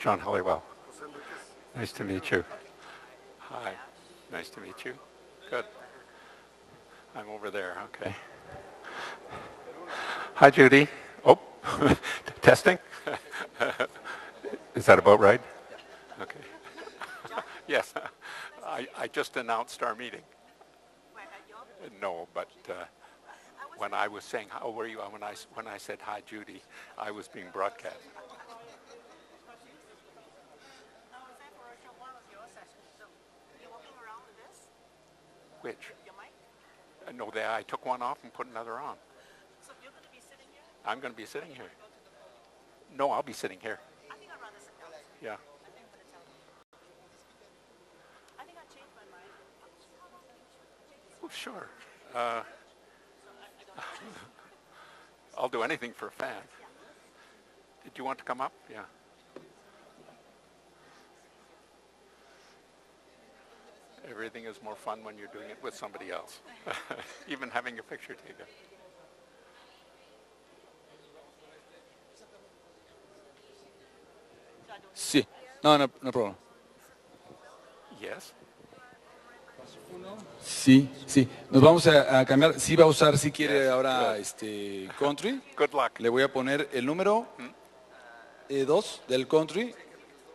John Hollywell. Nice to meet you. Hi. Nice to meet you. Good. I'm over there. Okay. Hi, Judy. Oh, testing? Is that about right? Okay. Yes. I just announced our meeting. No, but when I was saying, how were you? When I said, hi, Judy, I was being broadcast. Which? No, I took one off and put another on. So you're going to be sitting here? I'm going to be sitting here. No, I'll be sitting here. I think I'd rather sit down. Yeah. I think I changed my mind. Oh, sure. I'll do anything for a fan. Did you want to come up? Yeah. Everything is more fun when you're doing it with somebody else. Even having a picture taken. Sí, no, no, no problem. Yes. Sí, sí. Nos vamos a cambiar. Sí va a usar, si quiere Yes, ahora good. country. Good luck. Le voy a poner el número 2 del country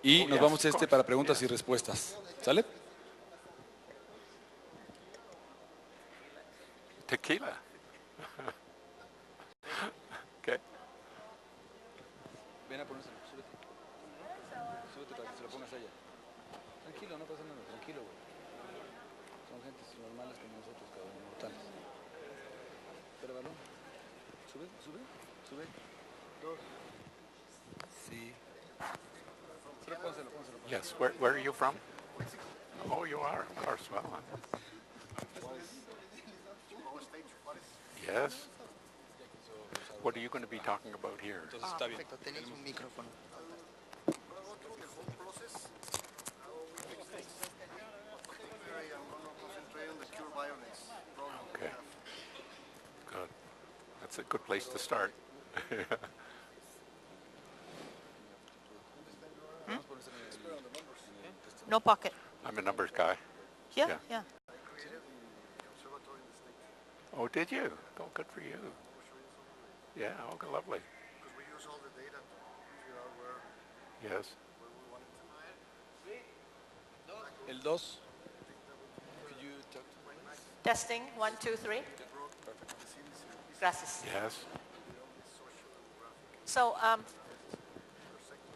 y Oh, nos yes, vamos of course. para preguntas y Yes. respuestas. ¿Sale? Tequila. Okay. Ven a ponérselo, súbete. Súbete para que se lo pongas allá. Tranquilo, no pasa nada, tranquilo, güey. Son gentes normales como nosotros, cabrón, mortales. Espera, balón. Sube, sube, sube. 2. Sí. Pero pónselo, pónselo. Yes. Where are you from? Oh, you are, of course. Well. Yes. What are you going to be talking about here? Perfecto, tenéis un micrófono. Okay. Good. That's a good place to start. No pocket. I'm a numbers guy. Yeah, yeah. Oh, did you? Oh, good for you. Yeah, okay, lovely. Because we use all the data to figure out where Yes. we want it to. El 2. Could you talk to me? Testing, 1, 2, 3. Gracias. Yes. So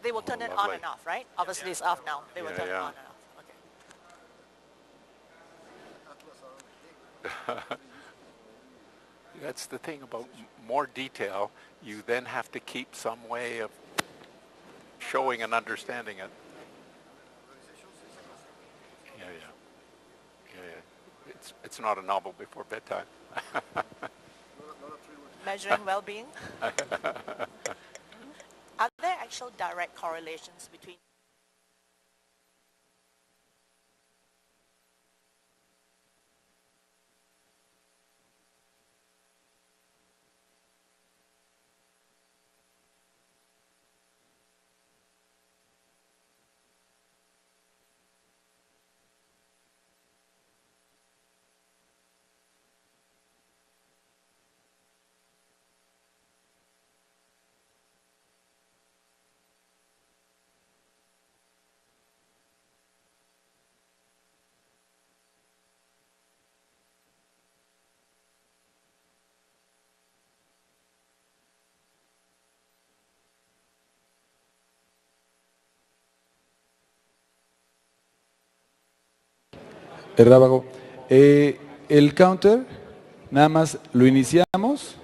they will turn it on lovely. and off, right? Obviously it's off now. They will Yeah, turn it yeah. on and off. Okay. That's the thing about more detail. You then have to keep some way of showing and understanding it. Yeah, yeah. Yeah, yeah. It's not a novel before bedtime. Measuring well-being. Are there actual direct correlations between Rábago. El counter, nada más lo iniciamos.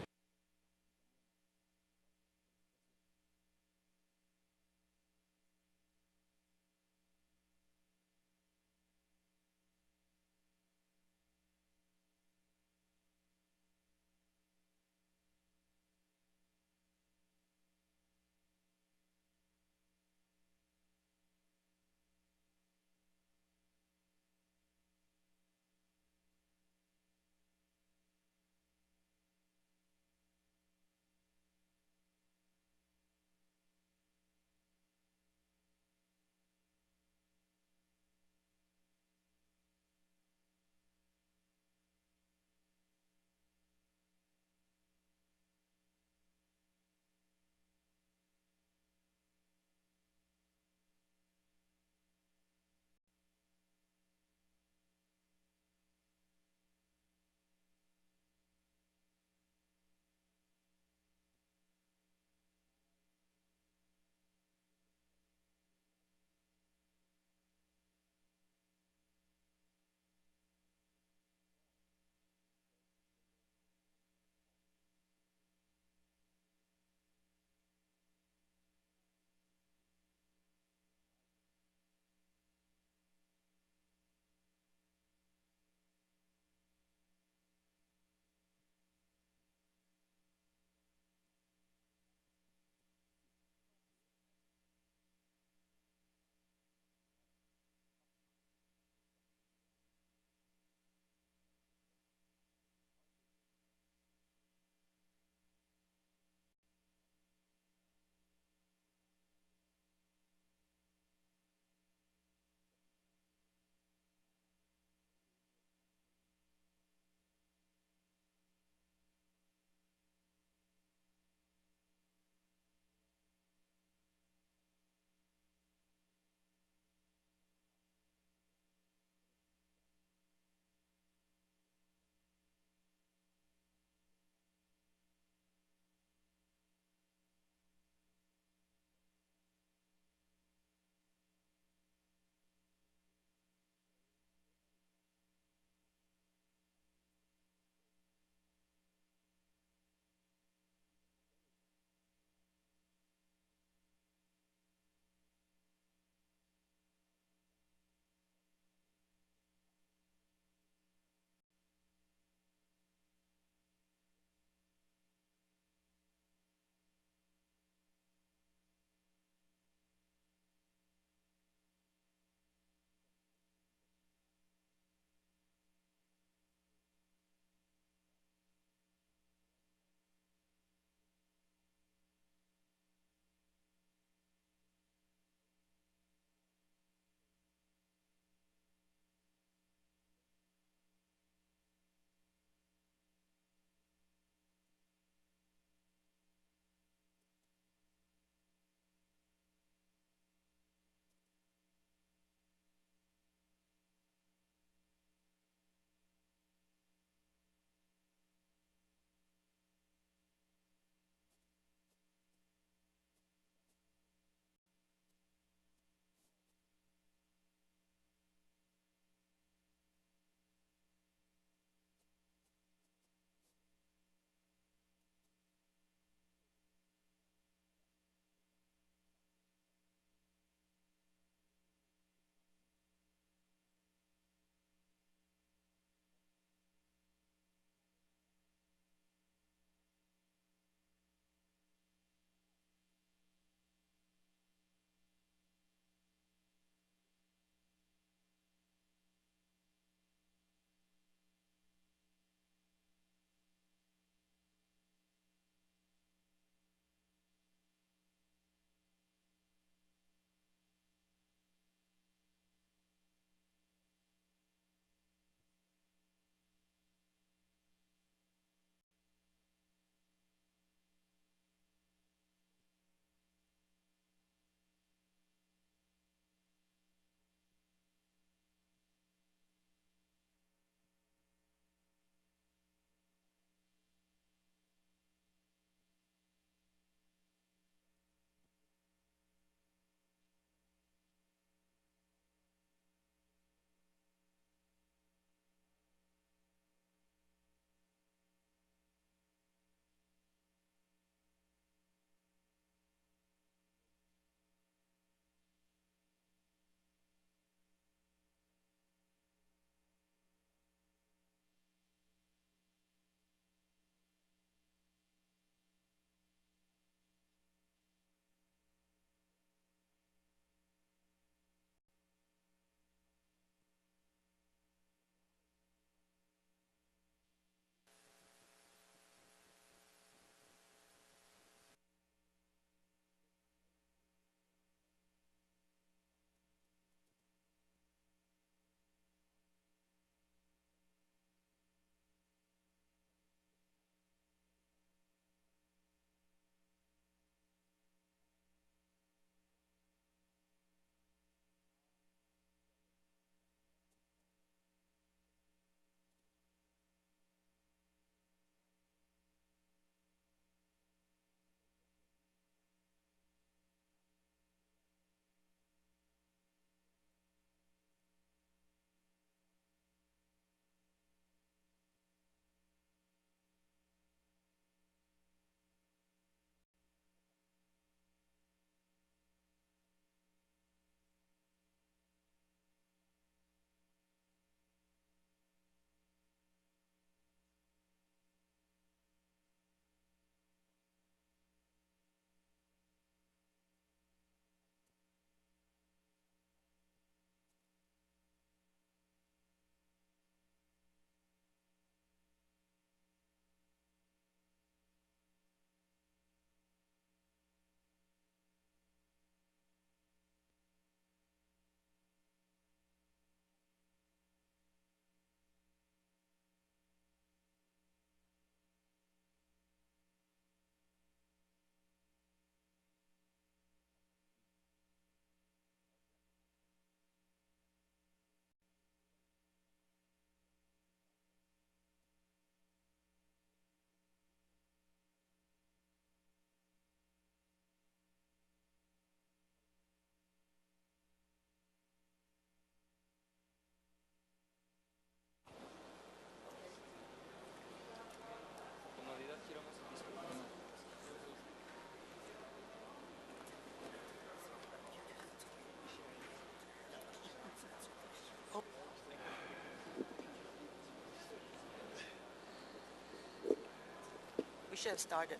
should have started.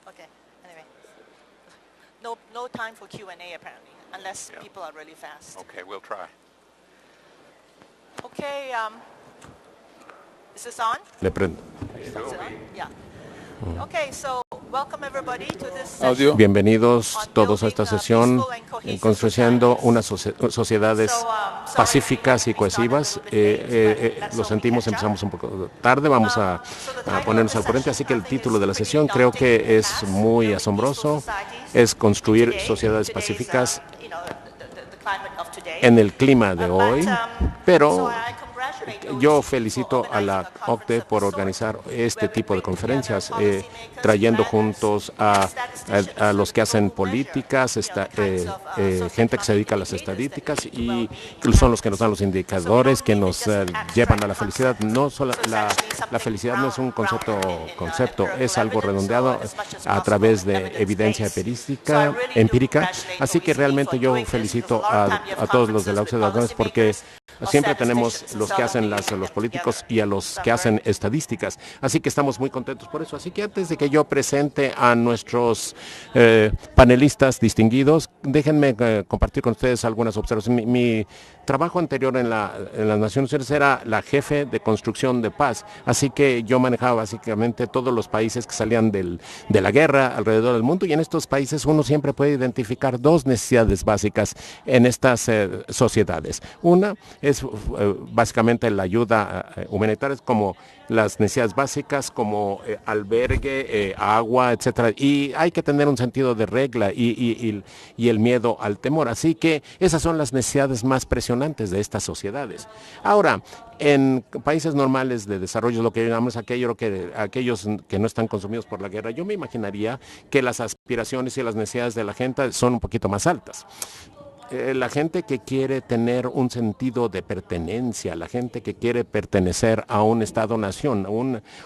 Okay, anyway. No time for Q&A apparently, unless Yeah. people are really fast. Okay, we'll try. Okay, is this on? Le prendo. Is it on? Yeah. Okay, so welcome everybody to this Audio. session. Bienvenidos todos a esta sesión en construyendo unas sociedades pacíficas y cohesivas. Lo sentimos, empezamos un poco tarde, vamos a ponernos al corriente, así que el título de la sesión creo que es muy asombroso, es construir sociedades pacíficas en el clima de hoy, pero yo felicito a la OCDE por organizar este tipo de conferencias, trayendo juntos a los que hacen políticas, gente que se dedica a las estadísticas y son los que nos dan los indicadores que nos llevan a la felicidad. No solo la felicidad no es un concepto, es algo redondeado a través de evidencia empírica. Así que realmente yo felicito a todos los de la OCDE porque siempre tenemos los que hacen los políticos y a los que hacen estadísticas. Así que estamos muy contentos por eso. Así que antes de que yo presente a nuestros panelistas distinguidos, déjenme compartir con ustedes algunas observaciones. Mi trabajo anterior en las Naciones Unidas era la jefe de construcción de paz. Así que yo manejaba básicamente todos los países que salían de la guerra alrededor del mundo, y en estos países uno siempre puede identificar dos necesidades básicas en estas sociedades. Una es básicamente la ayuda humanitaria, como las necesidades básicas como albergue, agua, etcétera, y hay que tener un sentido de regla y el miedo al temor. Así que esas son las necesidades más presionantes de estas sociedades. Ahora, en países normales de desarrollo, lo que llamamos aquellos que no están consumidos por la guerra, yo me imaginaría que las aspiraciones y las necesidades de la gente son un poquito más altas. La gente que quiere tener un sentido de pertenencia, la gente que quiere pertenecer a un Estado-nación,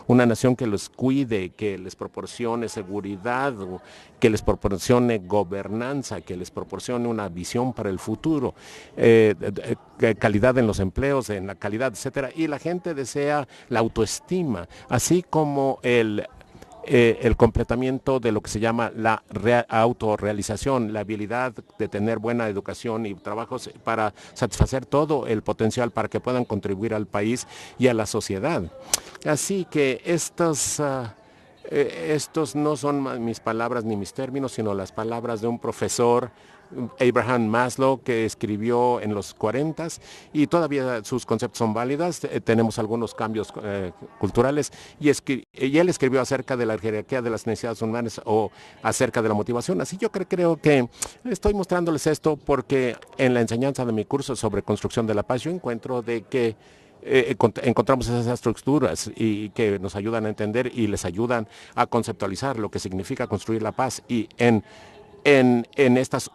una nación que los cuide, que les proporcione seguridad, que les proporcione gobernanza, que les proporcione una visión para el futuro, calidad en los empleos, en la calidad, etcétera. Y la gente desea la autoestima, así como el completamiento de lo que se llama la autorrealización, la habilidad de tener buena educación y trabajos para satisfacer todo el potencial para que puedan contribuir al país y a la sociedad. Así que estos no son mis palabras ni mis términos, sino las palabras de un profesor, Abraham Maslow, que escribió en los 40s, y todavía sus conceptos son válidos. Tenemos algunos cambios culturales y él escribió acerca de la jerarquía de las necesidades humanas o acerca de la motivación. Así yo creo que estoy mostrándoles esto porque en la enseñanza de mi curso sobre construcción de la paz yo encuentro de que encontramos esas estructuras y que nos ayudan a entender y les ayudan a conceptualizar lo que significa construir la paz y en estas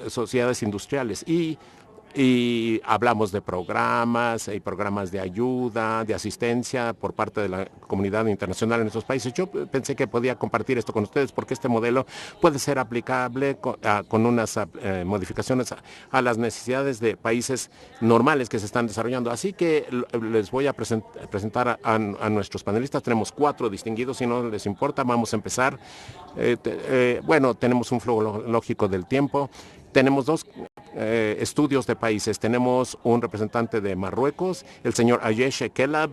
sociedades industriales. Y hablamos de programas y programas de ayuda, de asistencia por parte de la comunidad internacional en estos países. Yo pensé que podía compartir esto con ustedes porque este modelo puede ser aplicable con unas modificaciones a las necesidades de países normales que se están desarrollando. Así que les voy a presentar a nuestros panelistas. Tenemos 4 distinguidos, si no les importa, vamos a empezar. Bueno, tenemos un flujo lógico del tiempo. Tenemos 2 estudios de países. Tenemos un representante de Marruecos, el señor Ayesh Kelab,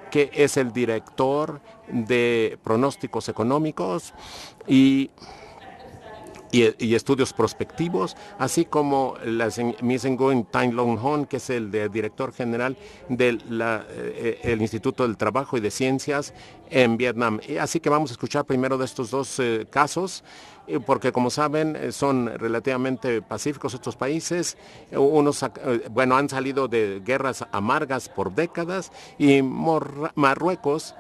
que es el director de pronósticos económicos y estudios prospectivos, así como Ms. Nguyen Thanh Long Hon, que es el director general del Instituto del Trabajo y de Ciencias en Vietnam. Así que vamos a escuchar primero de estos 2 casos, porque como saben son relativamente pacíficos estos países. Unos han salido de guerras amargas por décadas y Marruecos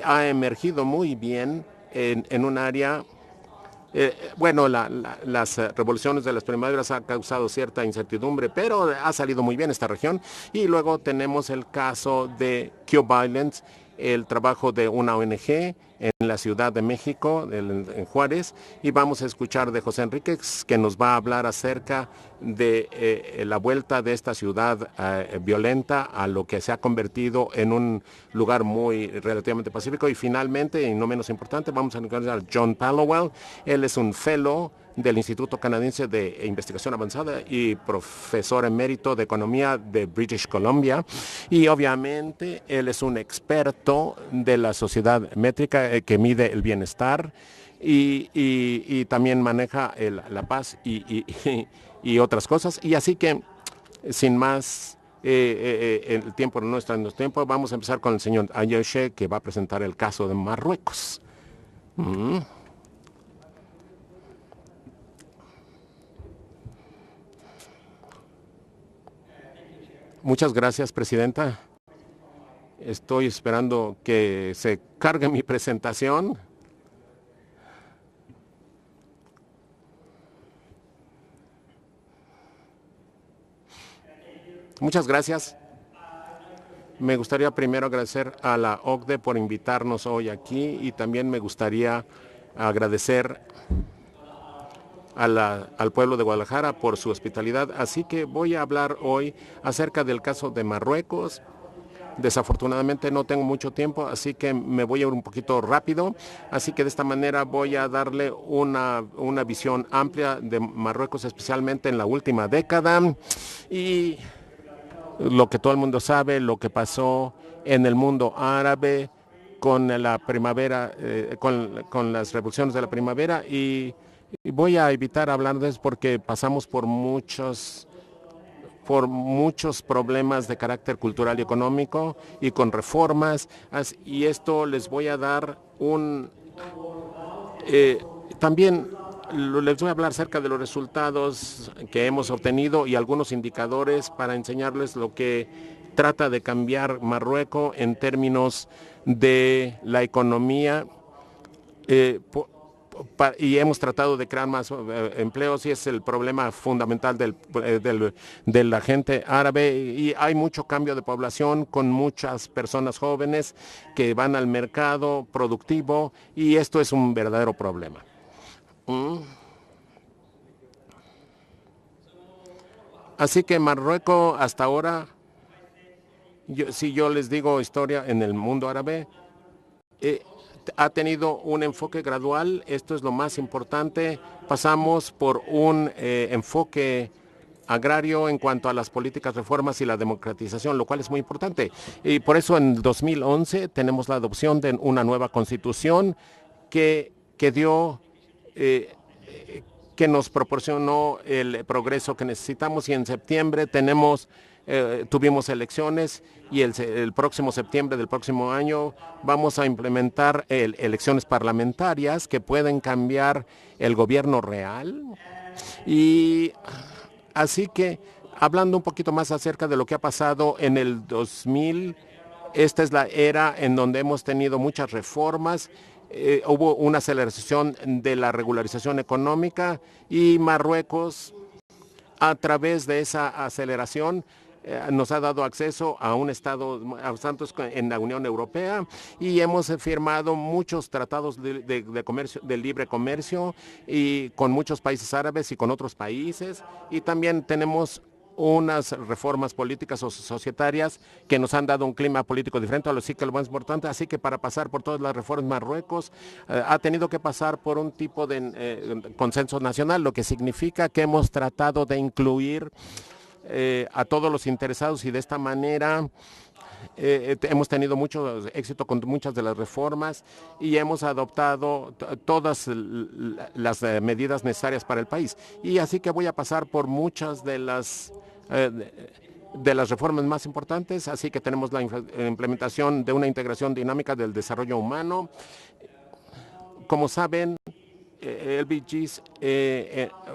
ha emergido muy bien en un área. Las revoluciones de las primaveras han causado cierta incertidumbre, pero ha salido muy bien esta región. Y luego tenemos el caso de Q-Violence, el trabajo de una ONG en la Ciudad de México, en Juárez, y vamos a escuchar de José Enríquez, que nos va a hablar acerca de la vuelta de esta ciudad violenta a lo que se ha convertido en un lugar muy relativamente pacífico. Y finalmente, y no menos importante, vamos a encontrar a John Pallowell. Él es un fellow del Instituto Canadiense de Investigación Avanzada y profesor emérito de Economía de British Columbia. Y obviamente él es un experto de la sociedad métrica que mide el bienestar y también maneja la paz y otras cosas. Y así que, sin más, el tiempo no está en nuestro tiempo, vamos a empezar con el señor Ayeshe, que va a presentar el caso de Marruecos. Muchas gracias, Presidenta. Estoy esperando que se cargue mi presentación. Muchas gracias. Me gustaría primero agradecer a la OCDE por invitarnos hoy aquí y también me gustaría agradecer al pueblo de Guadalajara por su hospitalidad. Así que voy a hablar hoy acerca del caso de Marruecos. Desafortunadamente no tengo mucho tiempo, así que me voy a ir un poquito rápido. Así que de esta manera voy a darle una visión amplia de Marruecos, especialmente en la última década. Y lo que todo el mundo sabe, lo que pasó en el mundo árabe con la primavera, con las revoluciones de la primavera. Y voy a evitar hablar de eso porque pasamos por muchos problemas de carácter cultural y económico y con reformas, y esto les voy a dar también les voy a hablar acerca de los resultados que hemos obtenido y algunos indicadores para enseñarles lo que trata de cambiar Marruecos en términos de la economía. Y hemos tratado de crear más empleos y es el problema fundamental de la gente árabe, y hay mucho cambio de población con muchas personas jóvenes que van al mercado productivo y esto es un verdadero problema. Así que Marruecos hasta ahora, si yo les digo historia en el mundo árabe, ha tenido un enfoque gradual. Esto es lo más importante. Pasamos por un enfoque agrario en cuanto a las políticas, reformas y la democratización, lo cual es muy importante. Y por eso en 2011 tenemos la adopción de una nueva constitución que nos proporcionó el progreso que necesitamos, y en septiembre tuvimos elecciones y el próximo septiembre del próximo año vamos a implementar elecciones parlamentarias que pueden cambiar el gobierno real. Y así que, hablando un poquito más acerca de lo que ha pasado en el 2000, esta es la era en donde hemos tenido muchas reformas. Hubo una aceleración de la regularización económica y Marruecos, a través de esa aceleración, nos ha dado acceso a un estado en la Unión Europea y hemos firmado muchos tratados de comercio, de libre comercio, y con muchos países árabes y con otros países, y también tenemos unas reformas políticas o societarias que nos han dado un clima político diferente, así que lo más importante, así que para pasar por todas las reformas, Marruecos ha tenido que pasar por un tipo de consenso nacional, lo que significa que hemos tratado de incluir a todos los interesados, y de esta manera hemos tenido mucho éxito con muchas de las reformas y hemos adoptado todas las medidas necesarias para el país. Y así que voy a pasar por muchas de las reformas más importantes. Así que tenemos la implementación de una integración dinámica del desarrollo humano. Como saben, LBGs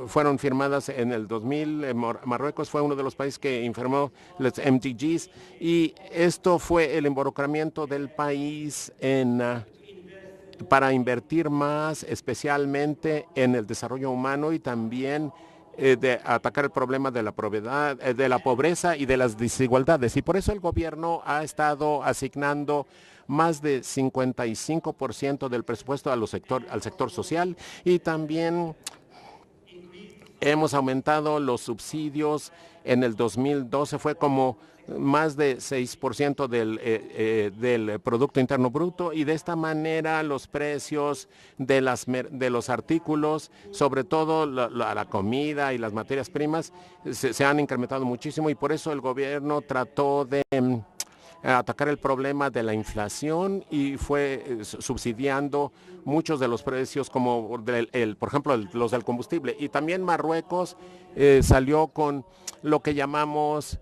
fueron firmadas en el 2000. Marruecos fue uno de los países que firmó los MDGs, y esto fue el involucramiento del país para invertir más, especialmente en el desarrollo humano, y también de atacar el problema de la de la pobreza y de las desigualdades. Y por eso el gobierno ha estado asignando más de 55% del presupuesto al sector social, y también hemos aumentado los subsidios. En el 2012 fue como más de 6% del Producto Interno Bruto, y de esta manera los precios de los artículos, sobre todo la comida y las materias primas, se han incrementado muchísimo, y por eso el gobierno trató de atacar el problema de la inflación y fue subsidiando muchos de los precios, como por ejemplo los del combustible. Y también Marruecos salió con lo que llamamos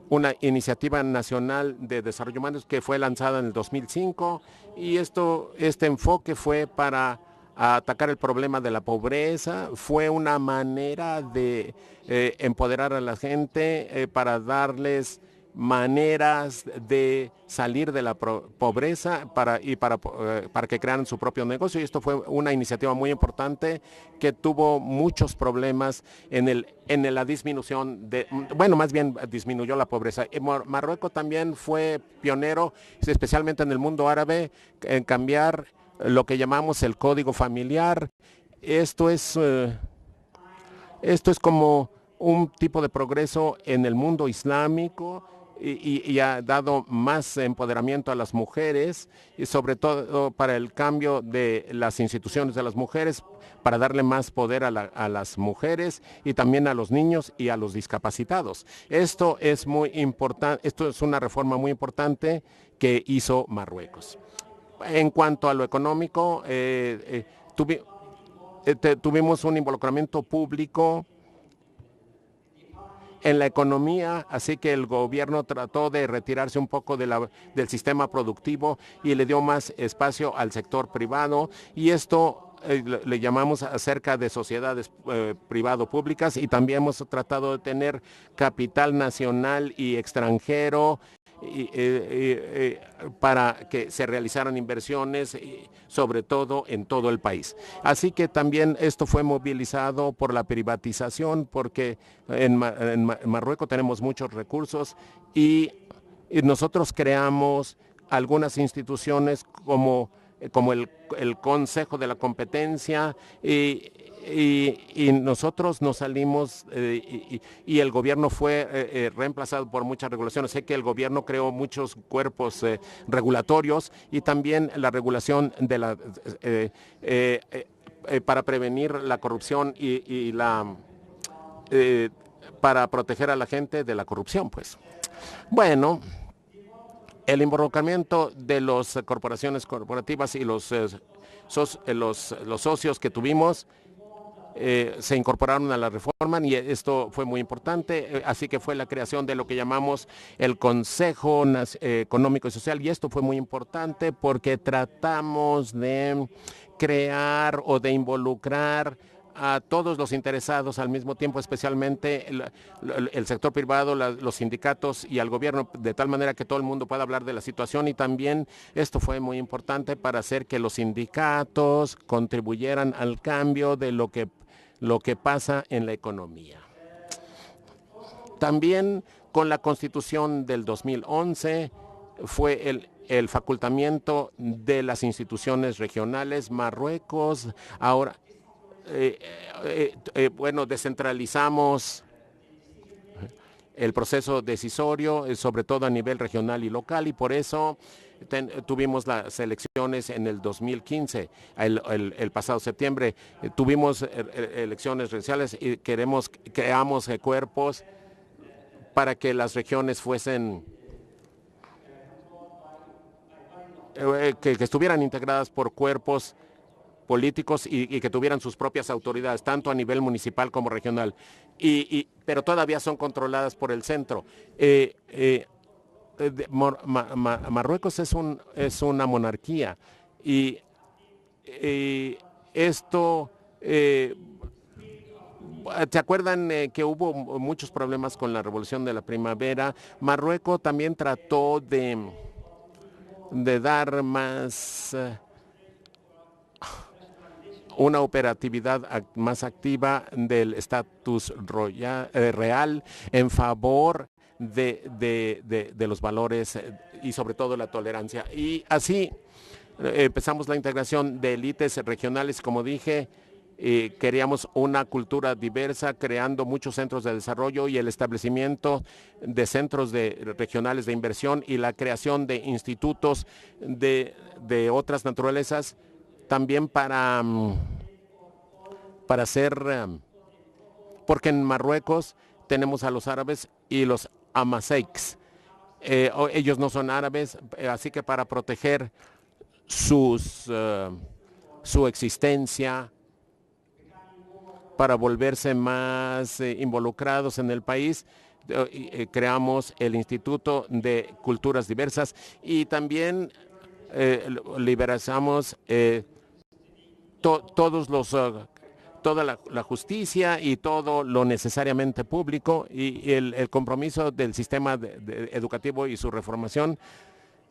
una iniciativa nacional de desarrollo humano que fue lanzada en el 2005, y este enfoque fue para atacar el problema de la pobreza. Fue una manera de empoderar a la gente para darles maneras de salir de la pobreza para que crearan su propio negocio. Y esto fue una iniciativa muy importante que tuvo muchos problemas en la disminución más bien disminuyó la pobreza. Marruecos también fue pionero, especialmente en el mundo árabe, en cambiar lo que llamamos el código familiar. Esto es como un tipo de progreso en el mundo islámico, y ha dado más empoderamiento a las mujeres, y sobre todo para el cambio de las instituciones de las mujeres, para darle más poder a las mujeres y también a los niños y a los discapacitados. Esto es muy importante, esto es una reforma muy importante que hizo Marruecos. En cuanto a lo económico, tuvimos un involucramiento público en la economía, así que el gobierno trató de retirarse un poco del sistema productivo y le dio más espacio al sector privado, y esto le llamamos acerca de sociedades privado-públicas, y también hemos tratado de tener capital nacional y extranjero para que se realizaran inversiones, sobre todo en todo el país. Así que también esto fue movilizado por la privatización, porque en Marruecos tenemos muchos recursos, y nosotros creamos algunas instituciones como el Consejo de la Competencia, y nosotros nos salimos y el gobierno fue reemplazado por muchas regulaciones. Sé que el gobierno creó muchos cuerpos regulatorios, y también la regulación de para prevenir la corrupción y para proteger a la gente de la corrupción, pues. Bueno, el involucramiento de las corporaciones corporativas y los socios que tuvimos se incorporaron a la reforma, y esto fue muy importante. Así que fue la creación de lo que llamamos el Consejo Económico y Social, y esto fue muy importante porque tratamos de crear o de involucrar a todos los interesados al mismo tiempo, especialmente el sector privado, los sindicatos y al gobierno, de tal manera que todo el mundo pueda hablar de la situación. Y también esto fue muy importante para hacer que los sindicatos contribuyeran al cambio de lo que pasa en la economía. También con la Constitución del 2011 fue el facultamiento de las instituciones regionales. Marruecos ahora descentralizamos el proceso decisorio, sobre todo a nivel regional y local, y por eso tuvimos las elecciones en el 2015, el pasado septiembre. Tuvimos elecciones regionales y creamos cuerpos para que las regiones fuesen que estuvieran integradas por cuerpos políticos y que tuvieran sus propias autoridades, tanto a nivel municipal como regional, pero todavía son controladas por el centro. Marruecos es una monarquía, y esto, ¿se acuerdan que hubo muchos problemas con la Revolución de la Primavera? Marruecos también trató de dar más una operatividad más activa del estatus real en favor de los valores y sobre todo la tolerancia. Y así empezamos la integración de élites regionales, como dije. Queríamos una cultura diversa, creando muchos centros de desarrollo y el establecimiento de centros regionales de inversión y la creación de institutos de otras naturalezas, también para hacer, porque en Marruecos tenemos a los árabes y los amaseiks. Ellos no son árabes, así que para proteger su existencia, para volverse más involucrados en el país, creamos el Instituto de Culturas Diversas y también liberalizamos toda la justicia y todo lo necesariamente público y el compromiso del sistema educativo y su reformación,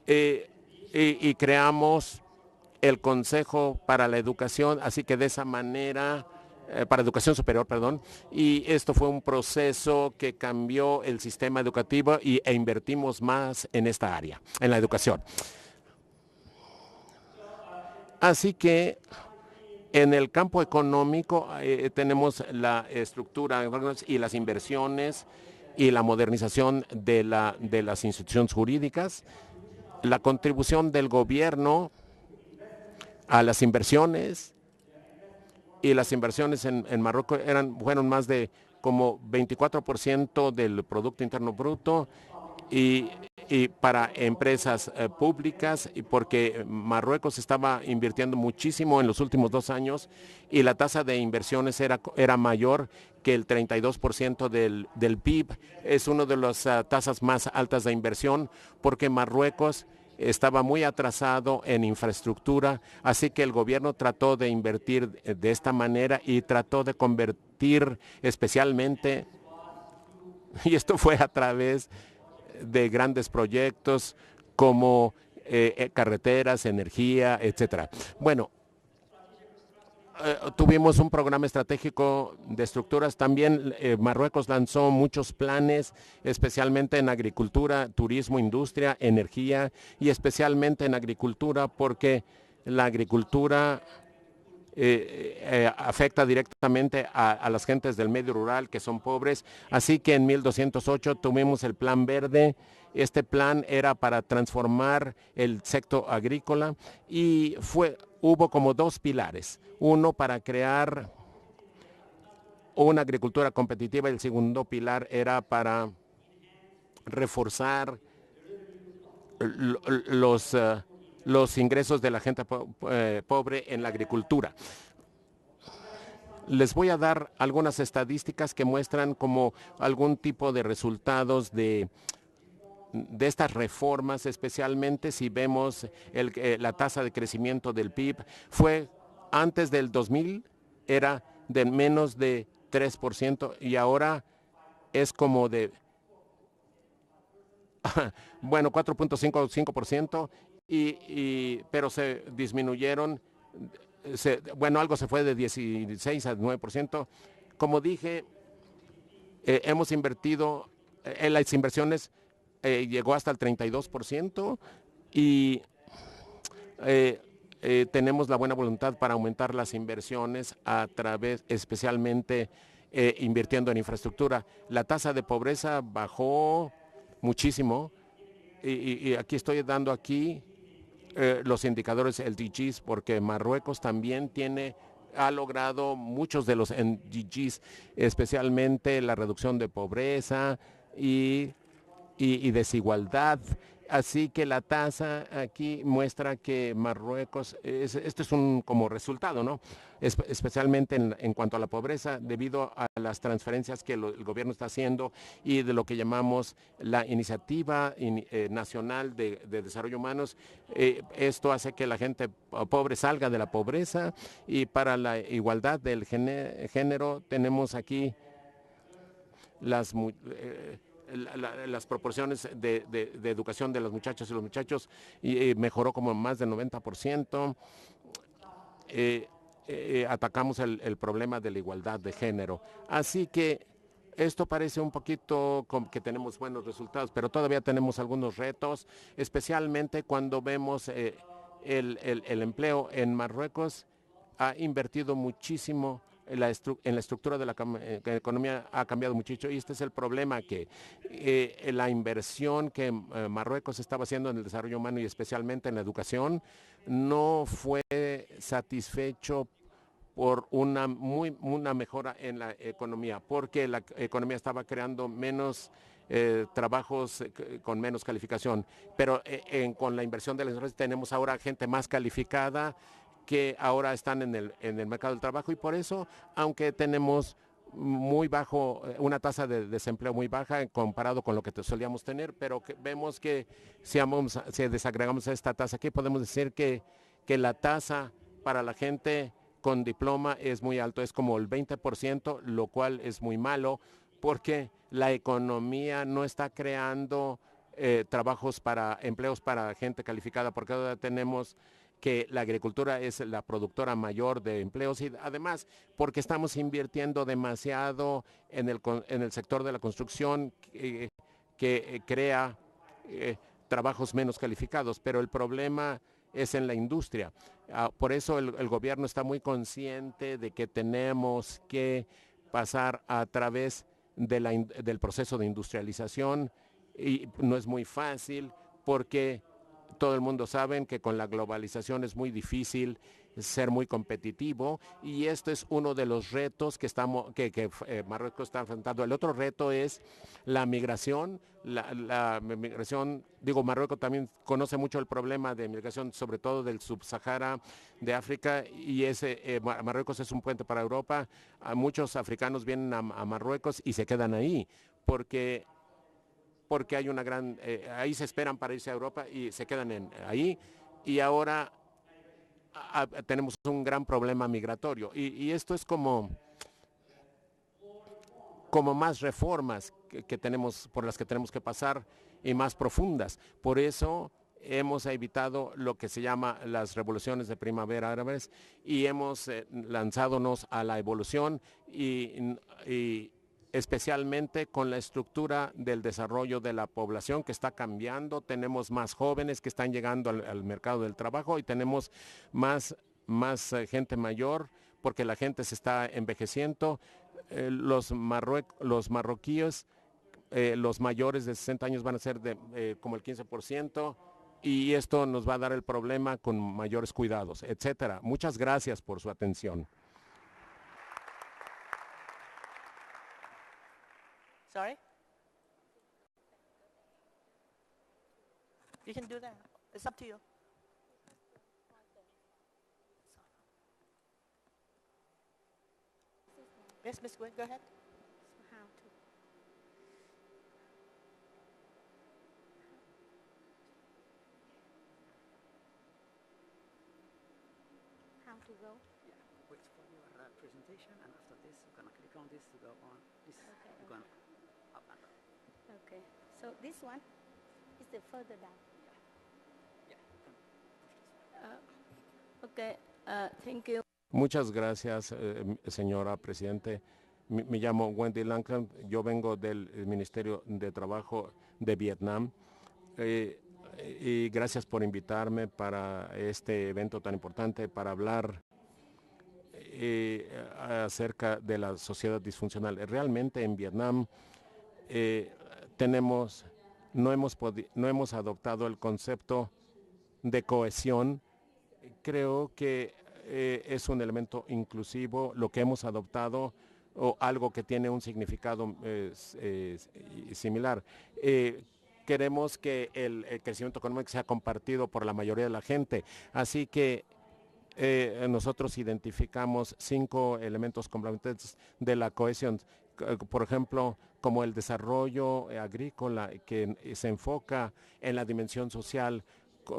y creamos el Consejo para la Educación, así que de esa manera, para educación superior, perdón, y esto fue un proceso que cambió el sistema educativo e invertimos más en esta área, en la educación. Así que en el campo económico tenemos la estructura y las inversiones y la modernización de las instituciones jurídicas, la contribución del gobierno a las inversiones, y las inversiones en Marruecos fueron más de como 24% del Producto Interno Bruto y para empresas públicas, y porque Marruecos estaba invirtiendo muchísimo en los últimos 2 años y la tasa de inversiones era mayor que el 32% del PIB. Es una de las tasas más altas de inversión porque Marruecos estaba muy atrasado en infraestructura, así que el gobierno trató de invertir de esta manera y trató de convertir especialmente, y esto fue a través de grandes proyectos como carreteras, energía, etcétera. Bueno, tuvimos un programa estratégico de estructuras. También Marruecos lanzó muchos planes, especialmente en agricultura, turismo, industria, energía y especialmente en agricultura, porque la agricultura afecta directamente a las gentes del medio rural que son pobres. Así que en 1208 tuvimos el Plan Verde. Este plan era para transformar el sector agrícola y hubo como 2 pilares. Uno para crear una agricultura competitiva y el segundo pilar era para reforzar los ingresos de la gente pobre en la agricultura. Les voy a dar algunas estadísticas que muestran como algún tipo de resultados de estas reformas, especialmente si vemos la tasa de crecimiento del PIB. Fue antes del 2000, era de menos de 3% y ahora es como de, bueno, 4.5%, pero se disminuyeron, algo se fue de 16 a 9%. Como dije, hemos invertido en las inversiones, llegó hasta el 32% y tenemos la buena voluntad para aumentar las inversiones a través, especialmente invirtiendo en infraestructura. La tasa de pobreza bajó muchísimo y aquí estoy dando los indicadores LDGs, porque Marruecos también ha logrado muchos de los NDGs, especialmente la reducción de pobreza y desigualdad. Así que la tasa aquí muestra que Marruecos, esto es un como resultado, ¿no? Especialmente en cuanto a la pobreza, debido a las transferencias que el gobierno está haciendo y de lo que llamamos la Iniciativa Nacional de Desarrollo Humanos. Esto hace que la gente pobre salga de la pobreza, y para la igualdad del género tenemos aquí las proporciones de educación de las muchachas y los muchachos, y mejoró como más del 90%. atacamos el problema de la igualdad de género. Así que esto parece un poquito como que tenemos buenos resultados, pero todavía tenemos algunos retos, especialmente cuando vemos el empleo en Marruecos. Ha invertido muchísimo en la estructura de la economía, ha cambiado muchísimo, y este es el problema, que la inversión que Marruecos estaba haciendo en el desarrollo humano y especialmente en la educación no fue satisfecho por una mejora en la economía, porque la economía estaba creando menos trabajos con menos calificación. Pero con la inversión de las empresas tenemos ahora gente más calificada que ahora están en el mercado del trabajo, y por eso, aunque tenemos muy bajo, una tasa de desempleo muy baja comparado con lo que solíamos tener, pero vemos que si desagregamos esta tasa aquí, podemos decir que la tasa para la gente con diploma es muy alto, es como el 20%, lo cual es muy malo porque la economía no está creando empleos para gente calificada, porque ahora tenemos que la agricultura es la productora mayor de empleos, y además porque estamos invirtiendo demasiado en el sector de la construcción que crea trabajos menos calificados, pero el problema es en la industria. Por eso el gobierno está muy consciente de que tenemos que pasar a través del proceso de industrialización, y no es muy fácil porque todo el mundo sabe que con la globalización es muy difícil ser muy competitivo, y esto es uno de los retos que Marruecos está enfrentando. El otro reto es la migración. La migración, Marruecos también conoce mucho el problema de migración, sobre todo del subsahara de África, y Marruecos es un puente para Europa. Muchos africanos vienen a Marruecos y se quedan ahí porque hay una ahí se esperan para irse a Europa y se quedan ahí, y ahora tenemos un gran problema migratorio, y esto es como más reformas que tenemos, por las que tenemos que pasar, y más profundas. Por eso hemos evitado lo que se llama las revoluciones de primavera árabes, y hemos lanzadonos a la evolución, y especialmente con la estructura del desarrollo de la población que está cambiando. Tenemos más jóvenes que están llegando al mercado del trabajo, y tenemos más gente mayor porque la gente se está envejeciendo. Los marroquíes, los mayores de 60 años van a ser como el 15%, y esto nos va a dar el problema con mayores cuidados, etcétera. Muchas gracias por su atención. Sorry? You can do that. It's up to you. Yes, Ms. Gwen, go ahead. How to go? Yeah, wait for your presentation, and after this, you're gonna click on this to go on. This Okay, you're gonna up and down. Okay. So this one is the further down. Yeah, you can push this one. Okay. Thank you. Muchas gracias, señora Presidente. Me llamo Wendy Lankan, yo vengo del Ministerio de Trabajo de Vietnam, y gracias por invitarme para este evento tan importante para hablar acerca de la sociedad disfuncional. Realmente en Vietnam no hemos adoptado el concepto de cohesión. Creo que es un elemento inclusivo lo que hemos adoptado, o algo que tiene un significado similar. Queremos que el crecimiento económico sea compartido por la mayoría de la gente, así que nosotros identificamos 5 elementos complementarios de la cohesión, por ejemplo, como el desarrollo agrícola, que se enfoca en la dimensión social,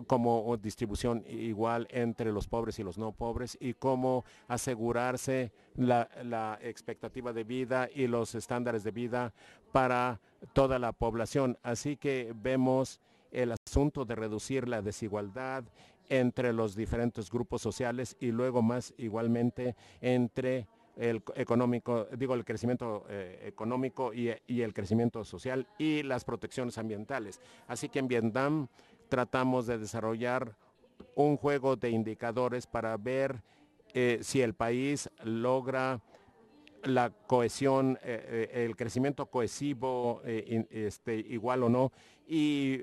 como distribución igual entre los pobres y los no pobres, y cómo asegurarse la expectativa de vida y los estándares de vida para toda la población. Así que vemos el asunto de reducir la desigualdad entre los diferentes grupos sociales y luego más igualmente entre el crecimiento económico y el crecimiento social y las protecciones ambientales. Así que en Vietnam tratamos de desarrollar un juego de indicadores para ver si el país logra la cohesión, el crecimiento cohesivo igual o no. Y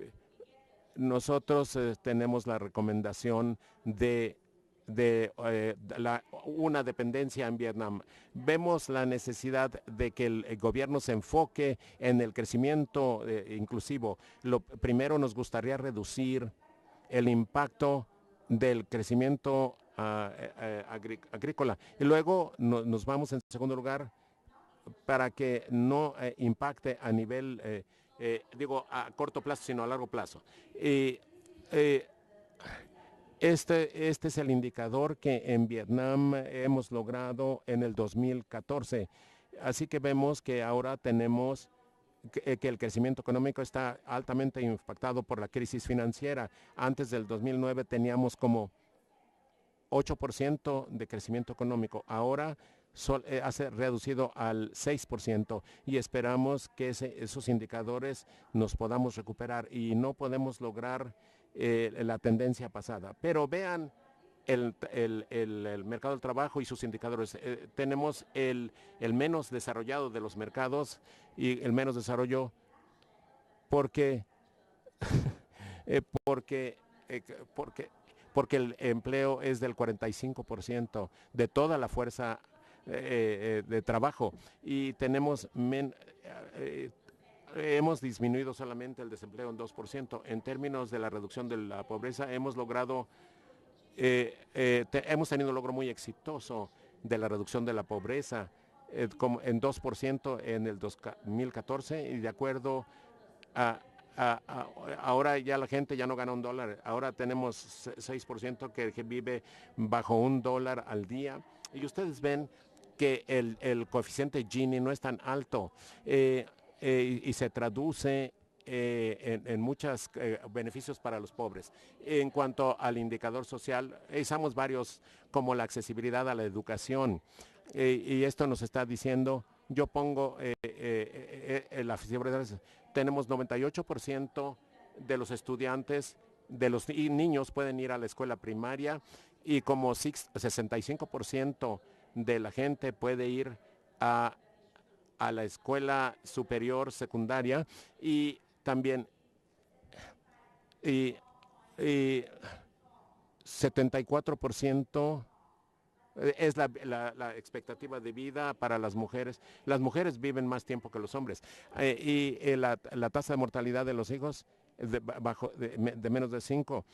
nosotros tenemos la recomendación de una dependencia en Vietnam. Vemos la necesidad de que el gobierno se enfoque en el crecimiento inclusivo. Primero nos gustaría reducir el impacto del crecimiento agrícola. Y luego nos vamos en segundo lugar para que no impacte a nivel, a corto plazo, sino a largo plazo. Este es el indicador que en Vietnam hemos logrado en el 2014. Así que vemos que ahora tenemos que el crecimiento económico está altamente impactado por la crisis financiera. Antes del 2009 teníamos como 8% de crecimiento económico. Ahora ha reducido al 6% y esperamos que esos indicadores nos podamos recuperar y no podemos lograr la tendencia pasada. Pero vean el mercado del trabajo y sus indicadores. Tenemos el menos desarrollado de los mercados y el menos desarrollo porque el empleo es del 45% de toda la fuerza de trabajo y hemos disminuido solamente el desempleo en 2%. En términos de la reducción de la pobreza, hemos tenido un logro muy exitoso de la reducción de la pobreza, como en 2% en el 2014 y de acuerdo ahora ya la gente ya no gana $1. Ahora tenemos 6% que vive bajo $1 al día. Y ustedes ven que el coeficiente Gini no es tan alto y se traduce en muchos beneficios para los pobres. En cuanto al indicador social, usamos varios como la accesibilidad a la educación. Y esto nos está diciendo, yo pongo la accesibilidad. Tenemos 98% de los estudiantes, de los niños pueden ir a la escuela primaria y como 65% de la gente puede ir a la escuela superior secundaria y también 74% es la expectativa de vida para las mujeres. Las mujeres viven más tiempo que los hombres. La tasa de mortalidad de los hijos de menos de 5.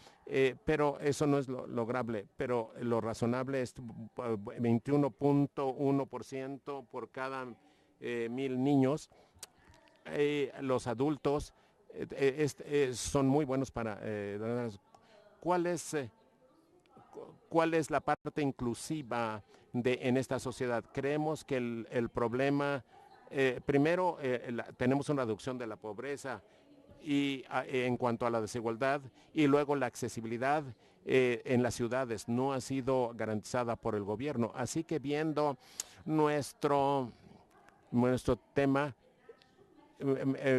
Pero eso no es lograble. Pero lo razonable es 21.1% por cada 1,000 niños. Los adultos son muy buenos para... ¿Cuál es la parte inclusiva en esta sociedad? Creemos que el problema, primero, tenemos una reducción de la pobreza y en cuanto a la desigualdad y luego la accesibilidad en las ciudades no ha sido garantizada por el gobierno. Así que viendo nuestro tema,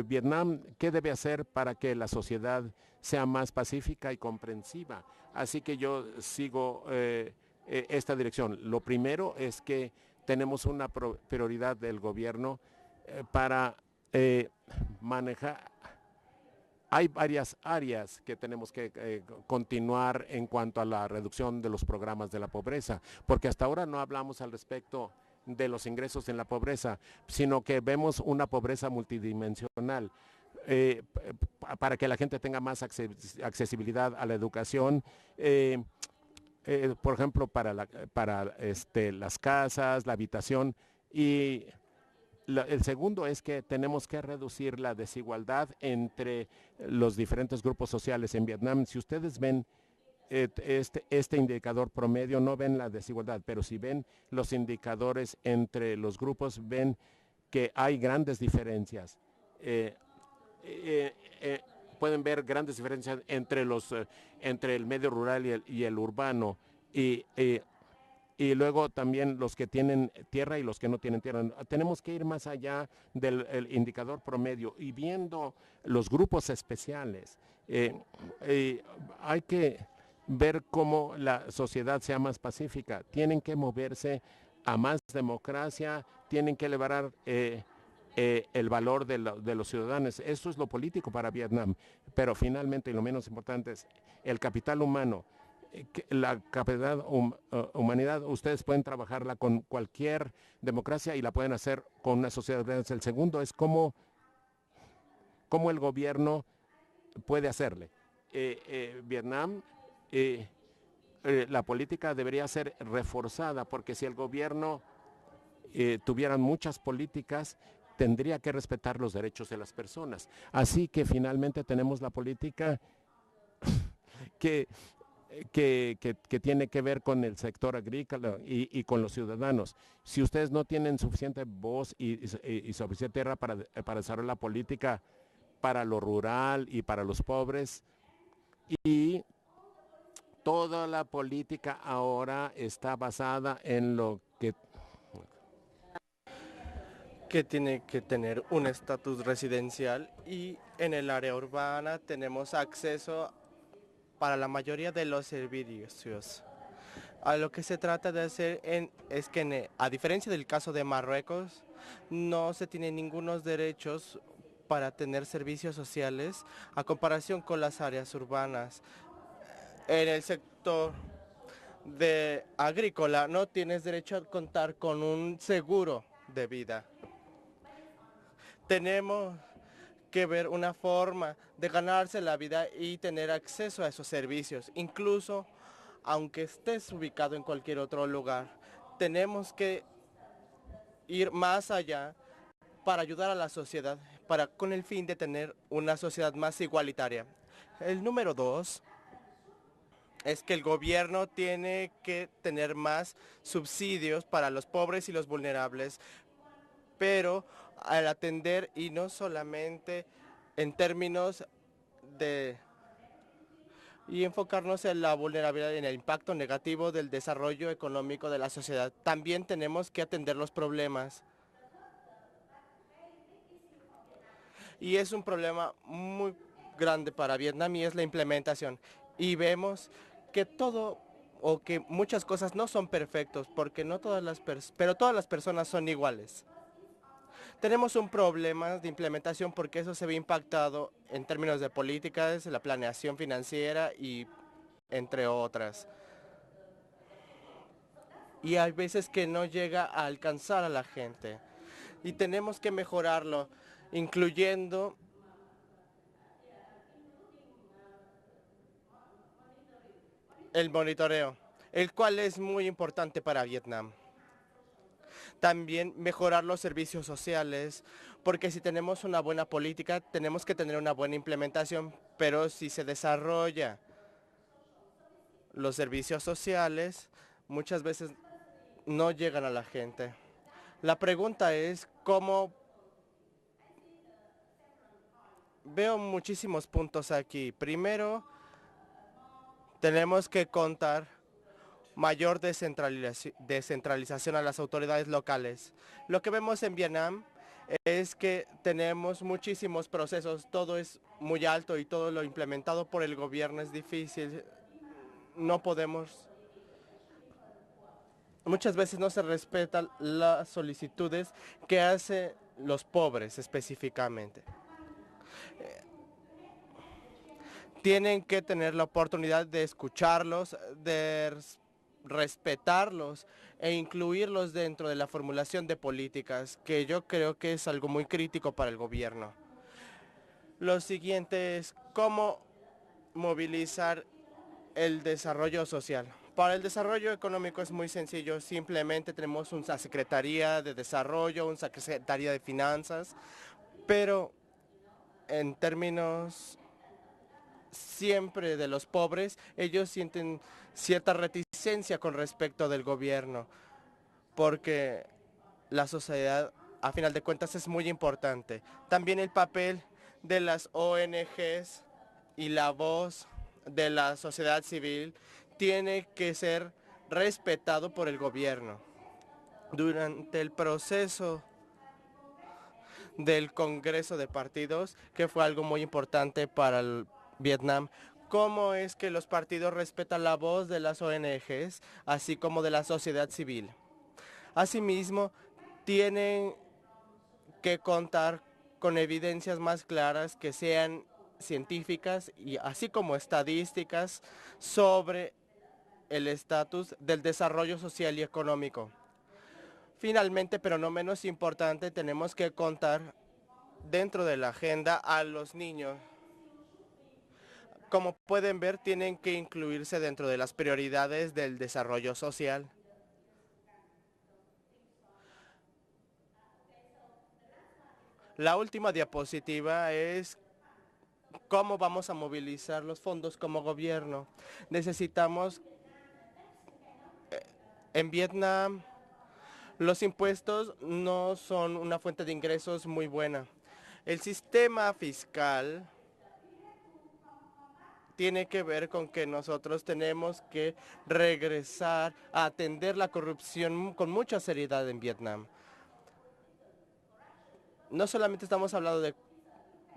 Vietnam, ¿qué debe hacer para que la sociedad sea más pacífica y comprensiva? Así que yo sigo esta dirección. Lo primero es que tenemos una prioridad del gobierno para manejar. Hay varias áreas que tenemos que continuar en cuanto a la reducción de los programas de la pobreza, porque hasta ahora no hablamos al respecto de los ingresos en la pobreza, sino que vemos una pobreza multidimensional. Para que la gente tenga más accesibilidad a la educación, por ejemplo, para las casas, la habitación. Y el segundo es que tenemos que reducir la desigualdad entre los diferentes grupos sociales en Vietnam. Si ustedes ven este indicador promedio, no ven la desigualdad, pero si ven los indicadores entre los grupos, ven que hay grandes diferencias. pueden ver grandes diferencias entre el medio rural y el urbano. Y luego también los que tienen tierra y los que no tienen tierra. Tenemos que ir más allá del el indicador promedio y viendo los grupos especiales. Hay que ver cómo la sociedad sea más pacífica. Tienen que moverse a más democracia, tienen que elevar el valor de los ciudadanos. Eso es lo político para Vietnam. Pero finalmente, y lo menos importante, es el capital humano. La capacidad humanidad, ustedes pueden trabajarla con cualquier democracia y la pueden hacer con una sociedad. El segundo es cómo el gobierno puede hacerle. Vietnam, la política debería ser reforzada porque si el gobierno tuviera muchas políticas, tendría que respetar los derechos de las personas. Así que finalmente tenemos la política que tiene que ver con el sector agrícola y con los ciudadanos. Si ustedes no tienen suficiente voz y suficiente tierra para desarrollar la política para lo rural y para los pobres, y toda la política ahora está basada en lo que tiene que tener un estatus residencial y en el área urbana tenemos acceso para la mayoría de los servicios. A lo que se trata de hacer es que, a diferencia del caso de Marruecos, no se tienen ningunos derechos para tener servicios sociales a comparación con las áreas urbanas. En el sector agrícola no tienes derecho a contar con un seguro de vida. Tenemos que ver una forma de ganarse la vida y tener acceso a esos servicios, incluso aunque estés ubicado en cualquier otro lugar. Tenemos que ir más allá para ayudar a la sociedad, con el fin de tener una sociedad más igualitaria. El número 2 es que el gobierno tiene que tener más subsidios para los pobres y los vulnerables, pero al atender y no solamente en términos y enfocarnos en la vulnerabilidad y en el impacto negativo del desarrollo económico de la sociedad. También tenemos que atender los problemas. Y es un problema muy grande para Vietnam y es la implementación. Y vemos que que muchas cosas no son perfectos, porque no todas pero todas las personas son iguales. Tenemos un problema de implementación porque eso se ve impactado en términos de políticas, la planeación financiera y entre otras. Y hay veces que no llega a alcanzar a la gente. Y tenemos que mejorarlo, incluyendo el monitoreo, el cual es muy importante para Vietnam. También mejorar los servicios sociales, porque si tenemos una buena política, tenemos que tener una buena implementación, pero si se desarrolla los servicios sociales, muchas veces no llegan a la gente. La pregunta es cómo. Veo muchísimos puntos aquí. Primero, tenemos que contar mayor descentralización a las autoridades locales. Lo que vemos en Vietnam es que tenemos muchísimos procesos, todo es muy alto y todo lo implementado por el gobierno es difícil. No podemos. Muchas veces no se respetan las solicitudes que hacen los pobres específicamente. Tienen que tener la oportunidad de escucharlos, de respetarlos e incluirlos dentro de la formulación de políticas, que yo creo que es algo muy crítico para el gobierno. Lo siguiente es cómo movilizar el desarrollo social. Para el desarrollo económico es muy sencillo, simplemente tenemos una Secretaría de Desarrollo, una Secretaría de Finanzas, pero en términos siempre de los pobres, ellos sienten cierta reticencia con respecto del gobierno, porque la sociedad, a final de cuentas, es muy importante. También el papel de las ONGs y la voz de la sociedad civil tiene que ser respetado por el gobierno. Durante el proceso del Congreso de Partidos, que fue algo muy importante para el Vietnam, cómo es que los partidos respetan la voz de las ONGs, así como de la sociedad civil. Asimismo, tienen que contar con evidencias más claras que sean científicas y así como estadísticas sobre el estatus del desarrollo social y económico. Finalmente, pero no menos importante, tenemos que contar dentro de la agenda a los niños. Como pueden ver, tienen que incluirse dentro de las prioridades del desarrollo social. La última diapositiva es cómo vamos a movilizar los fondos como gobierno. Necesitamos, en Vietnam, los impuestos no son una fuente de ingresos muy buena. El sistema fiscal tiene que ver con que nosotros tenemos que regresar a atender la corrupción con mucha seriedad en Vietnam. No solamente estamos hablando de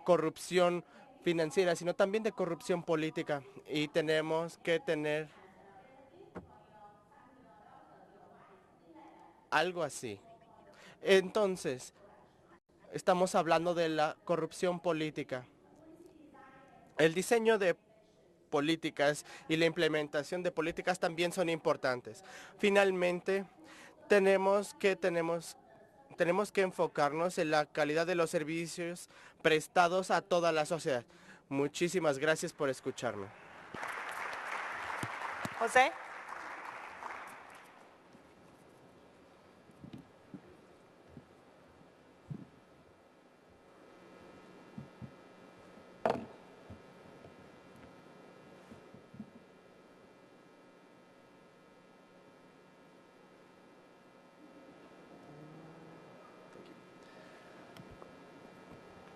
corrupción financiera, sino también de corrupción política. Y tenemos que tener algo así. Entonces, estamos hablando de la corrupción política. El diseño de políticas y la implementación de políticas también son importantes. Finalmente, tenemos que enfocarnos en la calidad de los servicios prestados a toda la sociedad. Muchísimas gracias por escucharme. Jose?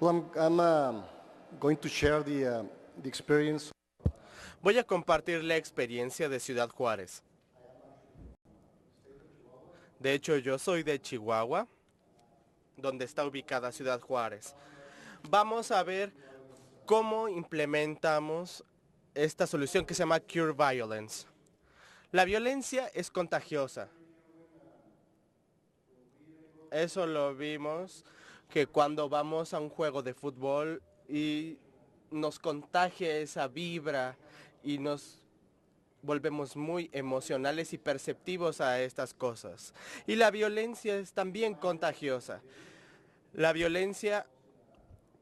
Well, I'm going to share the experience. Voy a compartir la experiencia de Ciudad Juárez. De hecho, yo soy de Chihuahua, donde está ubicada Ciudad Juárez. Vamos a ver cómo implementamos esta solución que se llama Cure Violence. La violencia es contagiosa. Eso lo vimos que cuando vamos a un juego de fútbol y nos contagia esa vibra y nos volvemos muy emocionales y perceptivos a estas cosas. Y la violencia es también contagiosa. La violencia,